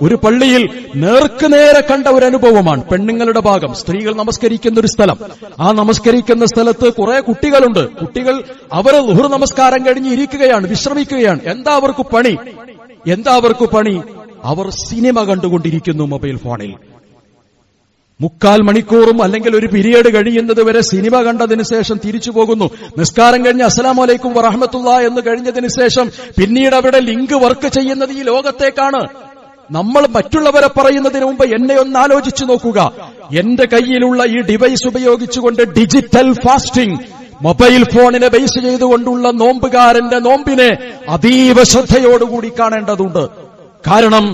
ഒരു പള്ളിയിൽ നേർക്കുനേരെ കണ്ട ഒരു അനുഭവമാണ്. പെണ്ണുങ്ങളുടെ ഭാഗം, സ്ത്രീകൾ നമസ്കരിക്കുന്ന ഒരു സ്ഥലം. ആ നമസ്കരിക്കുന്ന സ്ഥലത്ത് കുറെ കുട്ടികളുണ്ട്. കുട്ടികൾ അവർ ളുഹർ നമസ്കാരം കഴിഞ്ഞ് ഇരിക്കുകയാണ്, വിശ്രമിക്കുകയാണ്. എന്താ അവർക്ക് പണി? അവർ സിനിമ കണ്ടുകൊണ്ടിരിക്കുന്നു മൊബൈൽ ഫോണിൽ. 3/4 മണിക്കൂറും അല്ലെങ്കിൽ ഒരു പീരിയഡ് കഴിയുന്നത് വരെ സിനിമ കണ്ടതിന് ശേഷം തിരിച്ചു പോകുന്നു. നിസ്കാരം കഴിഞ്ഞ് അസ്സലാമു അലൈക്കും വറഹ്മത്തുള്ളാഹി എന്ന് കഴിഞ്ഞതിന് ശേഷം പിന്നീട് അവിടെ ലിങ്ക് വർക്ക് ചെയ്യുന്നത് ഈ ലോകത്തേക്കാണ്. നമ്മൾ മറ്റുള്ളവരെ പറയുന്നതിന് മുമ്പ് എന്നെ ഒന്ന് ആലോചിച്ചു നോക്കുക. എന്റെ കയ്യിലുള്ള ഈ ഡിവൈസ് ഉപയോഗിച്ചുകൊണ്ട് ഡിജിറ്റൽ ഫാസ്റ്റിംഗ്, മൊബൈൽ ഫോണിനെ ബേസ് ചെയ്തുകൊണ്ടുള്ള നോമ്പുകാരന്റെ നോമ്പിനെ അതീവ ശ്രദ്ധയോടുകൂടി കാണേണ്ടതുണ്ട്. കാരണം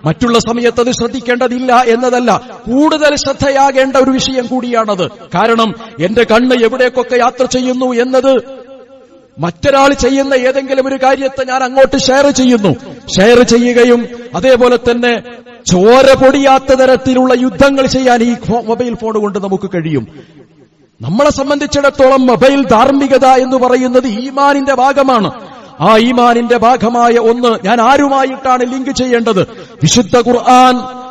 മറ്റുള്ള സമയത്ത് അത് ശ്രദ്ധിക്കേണ്ടതില്ല എന്നതല്ല, കൂടുതൽ ശ്രദ്ധയാകേണ്ട ഒരു വിഷയം കൂടിയാണത്. കാരണം എന്റെ കണ്ണ് എവിടേക്കൊക്കെ യാത്ര ചെയ്യുന്നു എന്നത്, മറ്റൊരാൾ ചെയ്യുന്ന ഏതെങ്കിലും ഒരു കാര്യത്തെ ഞാൻ അങ്ങോട്ട് ഷെയർ ചെയ്യുകയും അതേപോലെ തന്നെ ചോര പൊടിയാത്ത തരത്തിലുള്ള യുദ്ധങ്ങൾ ചെയ്യാൻ ഈ മൊബൈൽ ഫോൺ കൊണ്ട് നമുക്ക് കഴിയും. നമ്മളെ സംബന്ധിച്ചിടത്തോളം മൊബൈൽ ധാർമ്മികത എന്ന് പറയുന്നത് ഈമാനിന്റെ ഭാഗമാണ്. ആ ഈമാനിന്റെ ഭാഗമായ ഒന്ന് ഞാൻ ആരുമായിട്ടാണ് ലിങ്ക് ചെയ്യേണ്ടത്?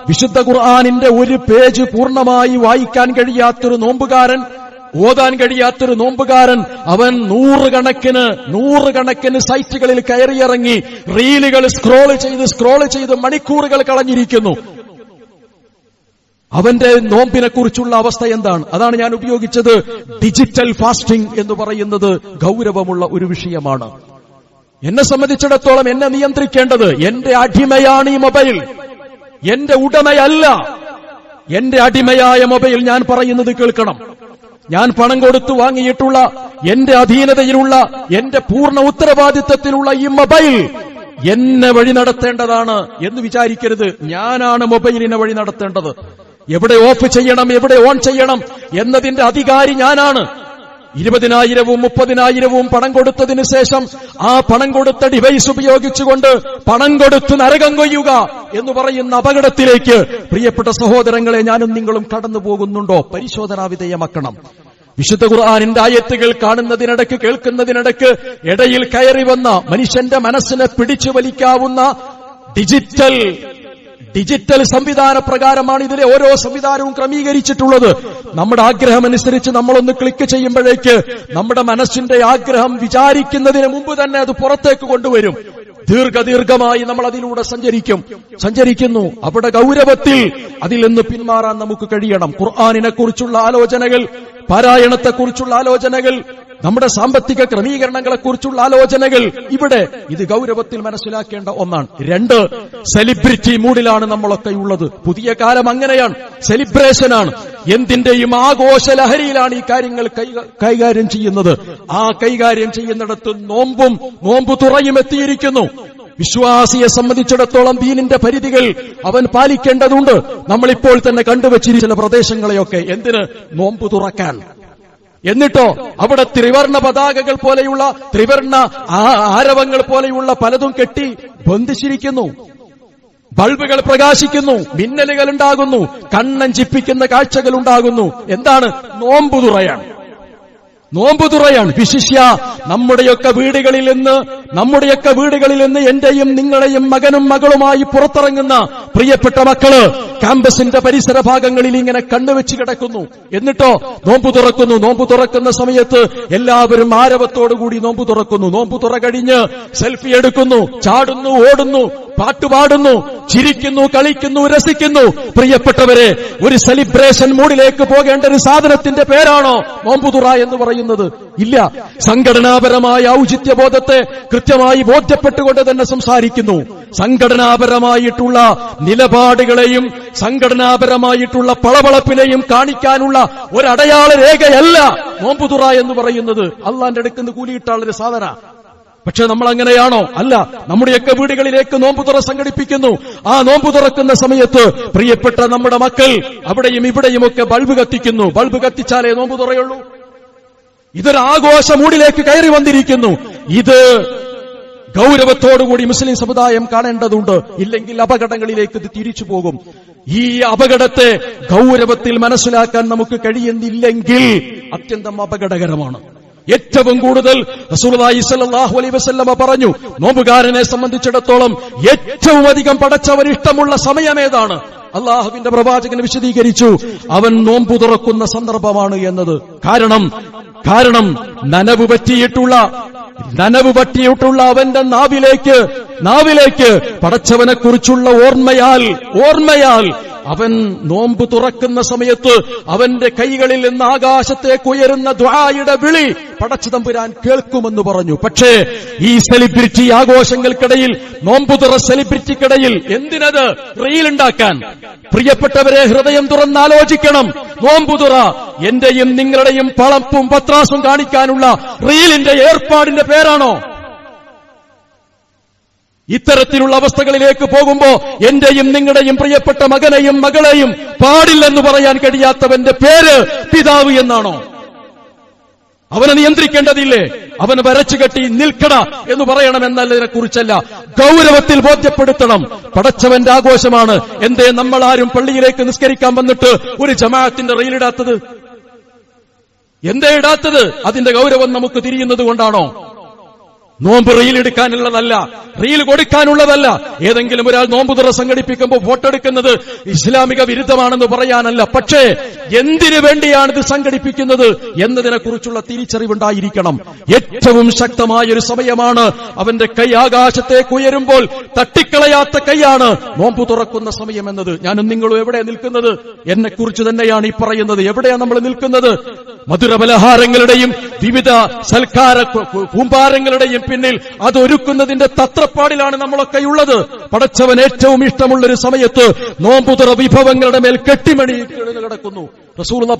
വിശുദ്ധ ഖുർആനിന്റെ ഒരു പേജ് പൂർണ്ണമായി വായിക്കാൻ കഴിയാത്തൊരു നോമ്പുകാരൻ, ഓതാൻ കഴിയാത്തൊരു നോമ്പുകാരൻ, അവൻ നൂറുകണക്കിന് സൈറ്റുകളിൽ കയറിയിറങ്ങി റീലുകൾ സ്ക്രോൾ ചെയ്ത് മണിക്കൂറുകൾ കളഞ്ഞിരിക്കുന്നു. അവന്റെ നോമ്പിനെ കുറിച്ചുള്ള അവസ്ഥ എന്താണ്? അതാണ് ഞാൻ ഉപയോഗിച്ചത്. ഡിജിറ്റൽ ഫാസ്റ്റിംഗ് എന്ന് പറയുന്നത് ഗൗരവമുള്ള ഒരു വിഷയമാണ്. എന്നെ സംബന്ധിച്ചിടത്തോളം എന്നെ നിയന്ത്രിക്കേണ്ടത് എന്റെ അടിമയാണ് ഈ മൊബൈൽ, എന്റെ ഉടമയല്ല. എന്റെ അടിമയായ മൊബൈൽ ഞാൻ പറയുന്നത് കേൾക്കണം. ഞാൻ പണം കൊടുത്തു വാങ്ങിയിട്ടുള്ള, എന്റെ അധീനതയിലുള്ള, എന്റെ പൂർണ്ണ ഉത്തരവാദിത്തത്തിലുള്ള ഈ മൊബൈൽ എന്നെ വഴി നടത്തേണ്ടതാണ് എന്ന് വിചാരിക്കരുത്. ഞാനാണ് മൊബൈലിനെ വഴി നടത്തേണ്ടത്. എവിടെ ഓഫ് ചെയ്യണം, എവിടെ ഓൺ ചെയ്യണം എന്നതിന്റെ അധികാരി ഞാനാണ്. 20,000-ഉം 30,000-ഉം പണം കൊടുത്തതിന് ശേഷം ആ പണം കൊടുത്ത ഡിവൈസ് ഉപയോഗിച്ചുകൊണ്ട് പണം കൊടുത്ത് നരകം കൊയ്യുക എന്ന് പറയുന്ന അപകടത്തിലേക്ക് പ്രിയപ്പെട്ട സഹോദരങ്ങളെ ഞാനും നിങ്ങളും കടന്നു പോകുന്നുണ്ടോ? പരിശോധനാ വിധേയമാക്കണം. വിശുദ്ധ ഖുർആനിന്റെ ആയത്തുകൾ കാണുന്നതിനിടയ്ക്ക്, കേൾക്കുന്നതിനിടയ്ക്ക് ഇടയിൽ കയറി വന്ന മനുഷ്യന്റെ മനസ്സിനെ പിടിച്ചു വലിക്കാവുന്ന ഡിജിറ്റൽ സംവിധാന പ്രകാരമാണ് ഇതിലെ ഓരോ സംവിധാനവും ക്രമീകരിച്ചിട്ടുള്ളത്. നമ്മുടെ ആഗ്രഹമനുസരിച്ച് നമ്മളൊന്ന് ക്ലിക്ക് ചെയ്യുമ്പോഴേക്ക് നമ്മുടെ മനസ്സിന്റെ ആഗ്രഹം വിചാരിക്കുന്നതിന് മുമ്പ് തന്നെ അത് പുറത്തേക്ക് കൊണ്ടുവരും. ദീർഘമായി നമ്മൾ അതിലൂടെ സഞ്ചരിക്കുന്നു. അവിടെ ഗൗരവത്തിൽ അതിൽ നിന്ന് പിന്മാറാൻ നമുക്ക് കഴിയണം. ഖുർആനിനെ കുറിച്ചുള്ള ആലോചനകൾ, പാരായണത്തെക്കുറിച്ചുള്ള ആലോചനകൾ, നമ്മുടെ സാമ്പത്തിക ക്രമീകരണങ്ങളെക്കുറിച്ചുള്ള ആലോചനകൾ, ഇവിടെ ഇത് ഗൗരവത്തിൽ മനസ്സിലാക്കേണ്ട ഒന്നാണ്. 2, സെലിബ്രിറ്റി മൂഡിലാണ് നമ്മളൊക്കെ ഉള്ളത്. പുതിയ കാലം അങ്ങനെയാണ്, സെലിബ്രേഷനാണ്. എന്തിന്റെയും ആഘോഷ ലഹരിയിലാണ് ഈ കാര്യങ്ങൾ കൈകാര്യം ചെയ്യുന്നത്. ആ കൈകാര്യം ചെയ്യുന്നിടത്ത് നോമ്പു തുറയും എത്തിയിരിക്കുന്നു. വിശ്വാസിയെ സംബന്ധിച്ചിടത്തോളം ദീനിന്റെ പരിധികൾ അവൻ പാലിക്കേണ്ടതുണ്ട്. നമ്മളിപ്പോൾ തന്നെ കണ്ടുവച്ചിരിക്കുന്ന ചില പ്രദേശങ്ങളെയൊക്കെ എന്തിന്? നോമ്പു തുറക്കാൻ. എന്നിട്ടോ അവിടെ ത്രിവർണ പതാകകൾ പോലെയുള്ള, ത്രിവർണ ആരവങ്ങൾ പോലെയുള്ള പലതും കെട്ടി ബന്ധിച്ചിരിക്കുന്നു. ബൾബുകൾ പ്രകാശിക്കുന്നു, മിന്നലുകൾ ഉണ്ടാകുന്നു, കണ്ണഞ്ചിപ്പിക്കുന്ന കാഴ്ചകൾ ഉണ്ടാകുന്നു. എന്താണ്? നോമ്പു തുറയാണ്. വിശിഷ്യ നമ്മുടെയൊക്കെ വീടുകളിൽ നിന്ന് എന്റെയും നിങ്ങളെയും മകനും മകളുമായി പുറത്തിറങ്ങുന്ന പ്രിയപ്പെട്ട മക്കള് ക്യാമ്പസിന്റെ പരിസര ഭാഗങ്ങളിൽ ഇങ്ങനെ കണ്ണുവെച്ച് കിടക്കുന്നു. എന്നിട്ടോ നോമ്പ് തുറക്കുന്നു. നോമ്പ് തുറക്കുന്ന സമയത്ത് എല്ലാവരും ആരവത്തോടുകൂടി നോമ്പ് തുറക്കുന്നു. നോമ്പ് തുറ കഴിഞ്ഞ് സെൽഫി എടുക്കുന്നു, ചാടുന്നു, ഓടുന്നു, പാട്ടുപാടുന്നു, ചിരിക്കുന്നു, കളിക്കുന്നു, രസിക്കുന്നു. പ്രിയപ്പെട്ടവരെ, ഒരു സെലിബ്രേഷൻ മൂഡിലേക്ക് പോകേണ്ട ഒരു സാധനത്തിന്റെ പേരാണോ നോമ്പുതുറ എന്ന് പറയുന്നത്? ഇല്ല. സംഘടനാപരമായ ഔചിത്യബോധത്തെ കൃത്യമായി ബോധ്യപ്പെട്ടുകൊണ്ട് തന്നെ സംസാരിക്കുന്നു. സംഘടനാപരമായിട്ടുള്ള നിലപാടുകളെയും സംഘടനാപരമായിട്ടുള്ള പളവളപ്പിനെയും കാണിക്കാനുള്ള ഒരടയാള രേഖയല്ല നോമ്പുതുറ എന്ന് പറയുന്നത്. അള്ളാന്റെ അടുക്കുന്ന കൂലിയിട്ടാളൊരു സാധന. പക്ഷെ നമ്മൾ അങ്ങനെയാണോ? അല്ല. നമ്മുടെയൊക്കെ വീടുകളിലേക്ക് നോമ്പുതുറ സംഘടിപ്പിക്കുന്നു. ആ നോമ്പ് തുറക്കുന്ന സമയത്ത് പ്രിയപ്പെട്ട നമ്മുടെ മക്കൾ അവിടെയും ഇവിടെയുമൊക്കെ ബൾബ് കത്തിക്കുന്നു. ബൾബ് കത്തിച്ചാലേ നോമ്പ് തുറയുള്ളൂ. ഇതൊരു ആഘോഷ മൂഡിലേക്ക് കയറി വന്നിരിക്കുന്നു. ഇത് ഗൗരവത്തോടുകൂടി മുസ്ലിം സമുദായം കാണേണ്ടതുണ്ട്. ഇല്ലെങ്കിൽ അപകടങ്ങളിലേക്ക് ഇത് തിരിച്ചു പോകും. ഈ അപകടത്തെ ഗൗരവത്തിൽ മനസ്സിലാക്കാൻ നമുക്ക് കഴിയുന്നില്ലെങ്കിൽ അത്യന്തം അപകടകരമാണ്. ഏറ്റവും കൂടുതൽ റസൂലുള്ളാഹി സ്വല്ലല്ലാഹു അലൈഹി വസല്ലമ പറഞ്ഞു, നോമ്പുകാരനെ സംബന്ധിച്ചിടത്തോളം ഏറ്റവും അധികം പടച്ചവൻ ഇഷ്ടമുള്ള സമയമേതാണ്? അള്ളാഹുവിന്റെ പ്രവാചകൻ വിശദീകരിച്ചു, അവൻ നോമ്പു തുറക്കുന്ന സന്ദർഭമാണ് എന്നത്. കാരണം നനവ് പറ്റിയിട്ടുള്ള അവന്റെ നാവിലേക്ക് പടച്ചവനെക്കുറിച്ചുള്ള ഓർമ്മയാൽ അവൻ നോമ്പ് തുറക്കുന്ന സമയത്ത് അവന്റെ കൈകളിൽ നിന്ന് ആകാശത്തേക്ക് ഉയരുന്ന ദുആയുടെ വിളി പടച്ചതമ്പുരാൻ കേൾക്കുമെന്ന് പറഞ്ഞു. പക്ഷേ ഈ സെലിബ്രിറ്റി ആഘോഷങ്ങൾക്കിടയിൽ, നോമ്പുതുറ സെലിബ്രിറ്റിക്കിടയിൽ എന്തിനത് റീലുണ്ടാക്കാൻ? പ്രിയപ്പെട്ടവരെ, ഹൃദയം തുറന്നാലോചിക്കണം. നോമ്പുതുറ എന്റെയും നിങ്ങളുടെയും പളപ്പും പത്രാസും കാണിക്കാനുള്ള റീലിന്റെ ഏർപ്പാടിന്റെ പേരാണോ? ഇത്തരത്തിലുള്ള അവസ്ഥകളിലേക്ക് പോകുമ്പോ എന്റെയും നിങ്ങളുടെയും പ്രിയപ്പെട്ട മകനെയും മകളെയും പാടില്ലെന്ന് പറയാൻ കഴിയാത്തവന്റെ പേര് പിതാവ് എന്നാണോ? അവനെ നിയന്ത്രിക്കേണ്ടതില്ലേ? അവന് വരച്ചു കെട്ടി നിൽക്കട എന്ന് പറയണമെന്നതിനെ കുറിച്ചല്ല, ഗൗരവത്തിൽ ബോധ്യപ്പെടുത്തണം. പടച്ചവന്റെ ആഘോഷമാണ്. എന്തേ നമ്മൾ ആരും പള്ളിയിലേക്ക് നിസ്കരിക്കാൻ വന്നിട്ട് ഒരു ജമാഅത്തിന്റെ റീലിടാത്തത്? എന്തേ ഇടാത്തത്? അതിന്റെ ഗൗരവം നമുക്ക് തിരിയുന്നത് കൊണ്ടാണോ? നോമ്പ് റീലെടുക്കാനുള്ളതല്ല, റീൽ കൊടുക്കാനുള്ളതല്ല. ഏതെങ്കിലും ഒരാൾ നോമ്പുതുറ സംഘടിപ്പിക്കുമ്പോൾ ഫോട്ടോ എടുക്കുന്നത് ഇസ്ലാമിക വിരുദ്ധമാണെന്ന് പറയാനല്ല. പക്ഷേ എന്തിനു വേണ്ടിയാണിത് സംഘടിപ്പിക്കുന്നത് എന്നതിനെക്കുറിച്ചുള്ള തിരിച്ചറിവുണ്ടായിരിക്കണം. ഏറ്റവും ശക്തമായൊരു സമയമാണ്. അവന്റെ കൈ ആകാശത്തേക്ക് ഉയരുമ്പോൾ തട്ടിക്കളയാത്ത കൈയാണ് നോമ്പ് തുറക്കുന്ന സമയം എന്നത്. ഞാനും നിങ്ങളും എവിടെ നിൽക്കുന്നത്? എന്നെക്കുറിച്ച് തന്നെയാണ് ഈ പറയുന്നത്. എവിടെയാണ് നമ്മൾ നിൽക്കുന്നത്? മധുരപലഹാരങ്ങളുടെയും വിവിധ സൽക്കാര കൂമ്പാരങ്ങളുടെയും പിന്നിൽ അതൊരുക്കുന്നതിന്റെ തത്രപ്പാടിലാണ് നമ്മളൊക്കെയുള്ളത്. പടച്ചവൻ ഏറ്റവും ഇഷ്ടമുള്ളൊരു സമയത്ത് നോമ്പുതുറ വിഭവങ്ങളുടെ മേൽ കെട്ടിമണി കിടക്കുന്നു. റസൂലുള്ളാഹി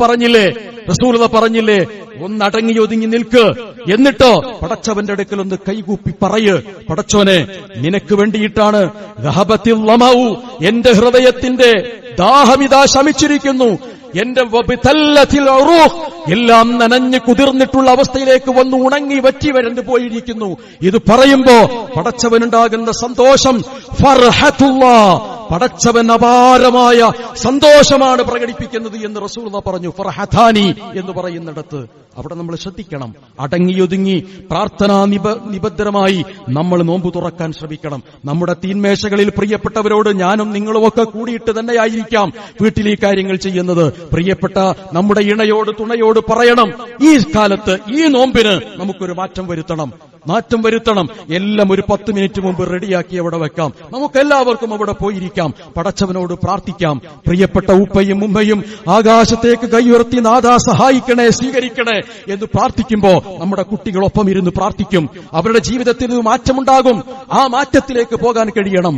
പറഞ്ഞില്ലേ, ഒന്നടങ്ങി ഒതുങ്ങി നിൽക്ക്. എന്നിട്ടോ പടച്ചവന്റെ അടുക്കൽ ഒന്ന് കൈകൂപ്പി പറയ്, പടച്ചോനെ, നിനക്ക് വേണ്ടിയിട്ടാണ് എന്റെ ഹൃദയത്തിന്റെ ദാഹമിതാ ശമിച്ചിരിക്കുന്നു. എന്റെ എല്ലാം നനഞ്ഞ് കുതിർന്നിട്ടുള്ള അവസ്ഥയിലേക്ക് വന്ന് ഉണങ്ങി വറ്റി വരണ്ടു പോയിരിക്കുന്നു. ഇത് പറയുമ്പോ പടച്ചവനുണ്ടാകുന്ന സന്തോഷം ഫർഹത്തുല്ലാഹ്, പടച്ചവൻ അപാരമായ സന്തോഷമാണ് പ്രകടിപ്പിക്കുന്നത് എന്ന് റസൂലുള്ളാഹി പറഞ്ഞു. ഫർഹത്താനി എന്ന് പറയുന്നിടത്ത് അവിടെ നമ്മൾ ശ്രദ്ധിക്കണം. അടങ്ങിയൊതുങ്ങി പ്രാർത്ഥനാ നിബദ്ധരമായി നമ്മൾ നോമ്പ് തുറക്കാൻ ശ്രമിക്കണം. നമ്മുടെ തീന്മേശകളിൽ പ്രിയപ്പെട്ടവരോട് ഞാനും നിങ്ങളുമൊക്കെ കൂടിയിട്ട് തന്നെയായിരിക്കാം വീട്ടിൽ ഈ കാര്യങ്ങൾ ചെയ്യുന്നത്. പ്രിയപ്പെട്ട നമ്മുടെ ഇണയോട് തുണയോട് പറയണം, ഈ കാലത്ത് ഈ നോമ്പിന് നമുക്കൊരു മാറ്റം വരുത്തണം. എല്ലാം ഒരു 10 മിനിറ്റ് മുമ്പ് റെഡിയാക്കി അവിടെ വെക്കാം. നമുക്കെല്ലാവർക്കും അവിടെ പോയിരിക്കാം, പടച്ചവനോട് പ്രാർത്ഥിക്കാം. പ്രിയപ്പെട്ട ഉപ്പയും ഉമ്മയും ആകാശത്തേക്ക് കൈയുയർത്തി നാഥാ സഹായിക്കണേ, സ്വീകരിക്കണേ എന്ന് പ്രാർത്ഥിക്കുമ്പോ നമ്മുടെ കുട്ടികളൊപ്പം ഇരുന്ന് പ്രാർത്ഥിക്കും. അവരുടെ ജീവിതത്തിൽ മാറ്റമുണ്ടാകും. ആ മാറ്റത്തിലേക്ക് പോകാൻ കഴിയണം.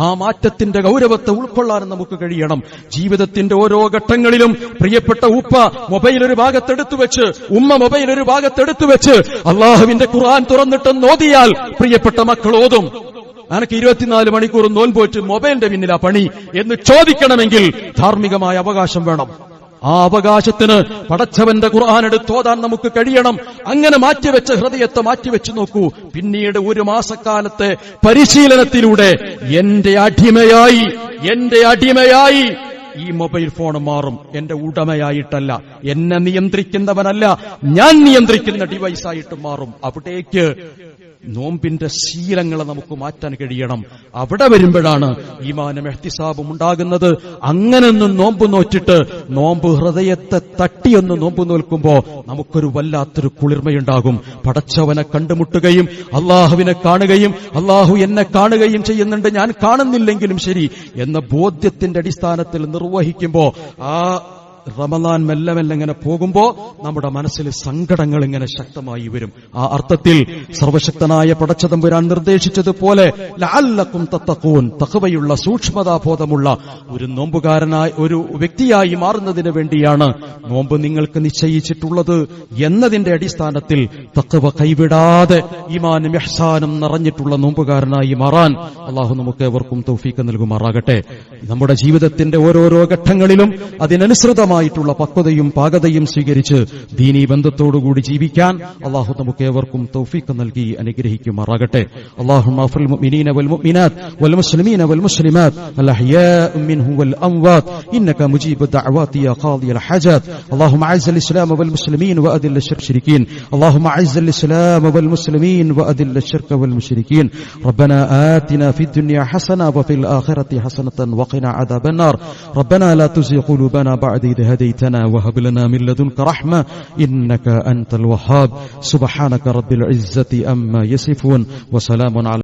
ആ മാറ്റത്തിന്റെ ഗൗരവത്തെ ഉൾക്കൊള്ളാനും നമുക്ക് കഴിയണം. ജീവിതത്തിന്റെ ഓരോ ഘട്ടങ്ങളിലും പ്രിയപ്പെട്ട ഉപ്പ മൊബൈൽ ഒരു ഭാഗത്തെടുത്തു വെച്ച്, ഉമ്മ മൊബൈൽ ഒരു ഭാഗത്തെടുത്തു വെച്ച് അള്ളാഹുവിന്റെ ഖുർആൻ തുറന്നിട്ടെന്ന് ഓതിയാൽ പ്രിയപ്പെട്ട മക്കൾ ഓതും, എനിക്ക് 24 മണിക്കൂർ നോൻപോറ്റ് മൊബൈലിന്റെ പിന്നിലാ പണി എന്ന് ചോദിക്കണമെങ്കിൽ ധാർമ്മികമായ അവകാശം വേണം. ആ അവകാശത്തിന് പടച്ചവന്റെ ഖുർആൻ എടുത്തോതാൻ നമുക്ക് കഴിയണം. അങ്ങനെ മാറ്റിവെച്ച ഹൃദയത്തെ മാറ്റിവെച്ചു നോക്കൂ. പിന്നീട് ഒരു മാസക്കാലത്തെ പരിശീലനത്തിലൂടെ എന്റെ അടിമയായി ഈ മൊബൈൽ ഫോൺ മാറും. എന്റെ ഉടമയായിട്ടല്ല, എന്നെ നിയന്ത്രിക്കുന്നവനല്ല, ഞാൻ നിയന്ത്രിക്കുന്ന ഡിവൈസായിട്ട് മാറും. അവിടേക്ക് നോമ്പിന്റെ ശീലങ്ങളെ നമുക്ക് മാറ്റാൻ കഴിയണം. അവിടെ വരുമ്പോഴാണ് ഈമാനും ഇഹ്തിസാബും ഉണ്ടാകുന്നത്. അങ്ങനൊന്നും നോമ്പ് നോറ്റിട്ട് നോമ്പ് ഹൃദയത്തെ തട്ടിയൊന്ന് നോമ്പ് നോൽക്കുമ്പോ നമുക്കൊരു വല്ലാത്തൊരു കുളിർമയുണ്ടാകും. പടച്ചവനെ കണ്ടുമുട്ടുകയും അള്ളാഹുവിനെ കാണുകയും അള്ളാഹു എന്നെ കാണുകയും ചെയ്യുന്നുണ്ട്, ഞാൻ കാണുന്നില്ലെങ്കിലും ശരി എന്ന ബോധ്യത്തിന്റെ അടിസ്ഥാനത്തിൽ നിർവഹിക്കുമ്പോ ആ റമദാൻ മെല്ലെ മെല്ലെ ഇങ്ങനെ പോകുമ്പോ നമ്മുടെ മനസ്സിൽ സങ്കടങ്ങൾ ഇങ്ങനെ ശക്തമായി വരും. ആ അർത്ഥത്തിൽ സർവശക്തനായ പടച്ചതമ്പുരാൻ നിർദ്ദേശിച്ചതുപോലെ ലഅല്ലക്കും തത്തഖൂൻ, തഖ്വയുള്ള സൂക്ഷ്മതാബോധമുള്ള ഒരു നോമ്പുകാരനായി ഒരു വ്യക്തിയായി മാറുന്നതിന് വേണ്ടിയാണ് നോമ്പ് നിങ്ങൾക്ക് നിശ്ചയിച്ചിട്ടുള്ളത് എന്നതിന്റെ അടിസ്ഥാനത്തിൽ തഖ്വ കൈവിടാതെ ഈമാനും ഇഹ്സാനും നിറഞ്ഞിട്ടുള്ള നോമ്പുകാരനായി മാറാൻ അള്ളാഹു നമുക്ക് ഏവർക്കും തൗഫീഖ് നൽകുമാറാകട്ടെ. നമ്മുടെ ജീവിതത്തിന്റെ ഓരോരോ ഘട്ടങ്ങളിലും അതിനനുസൃതമായി പക്വതയും പാകതയും സ്വീകരിച്ച് ദീനീ ബന്ധത്തോടുകൂടി ജീവിക്കാൻ അള്ളാഹു നമുക്ക് ഏവർക്കും തൗഫീഖ് നൽകി അനുഗ്രഹിക്കുമാറാകട്ടെ. اللهم اغفر للمؤمنين والمؤمنات والمسلمين والمسلمات الأحياء منهم والأموات إنك مجيب الدعوات يا قاضي الحاجات. اللهم أعز الإسلام والمسلمين وأذل المشركين. اللهم أعز الإسلام والمسلمين وأذل الشرك والمشركين. ربنا آتنا في الدنيا حسنة وفي الآخرة حسنة وقنا عذاب النار. ربنا لا تزغ قلوبنا بعد إذ هديتنا وهب لنا من لدنك رحمة إنك أنت الوهاب. سبحانك رب العزة أما يصفون وسلام على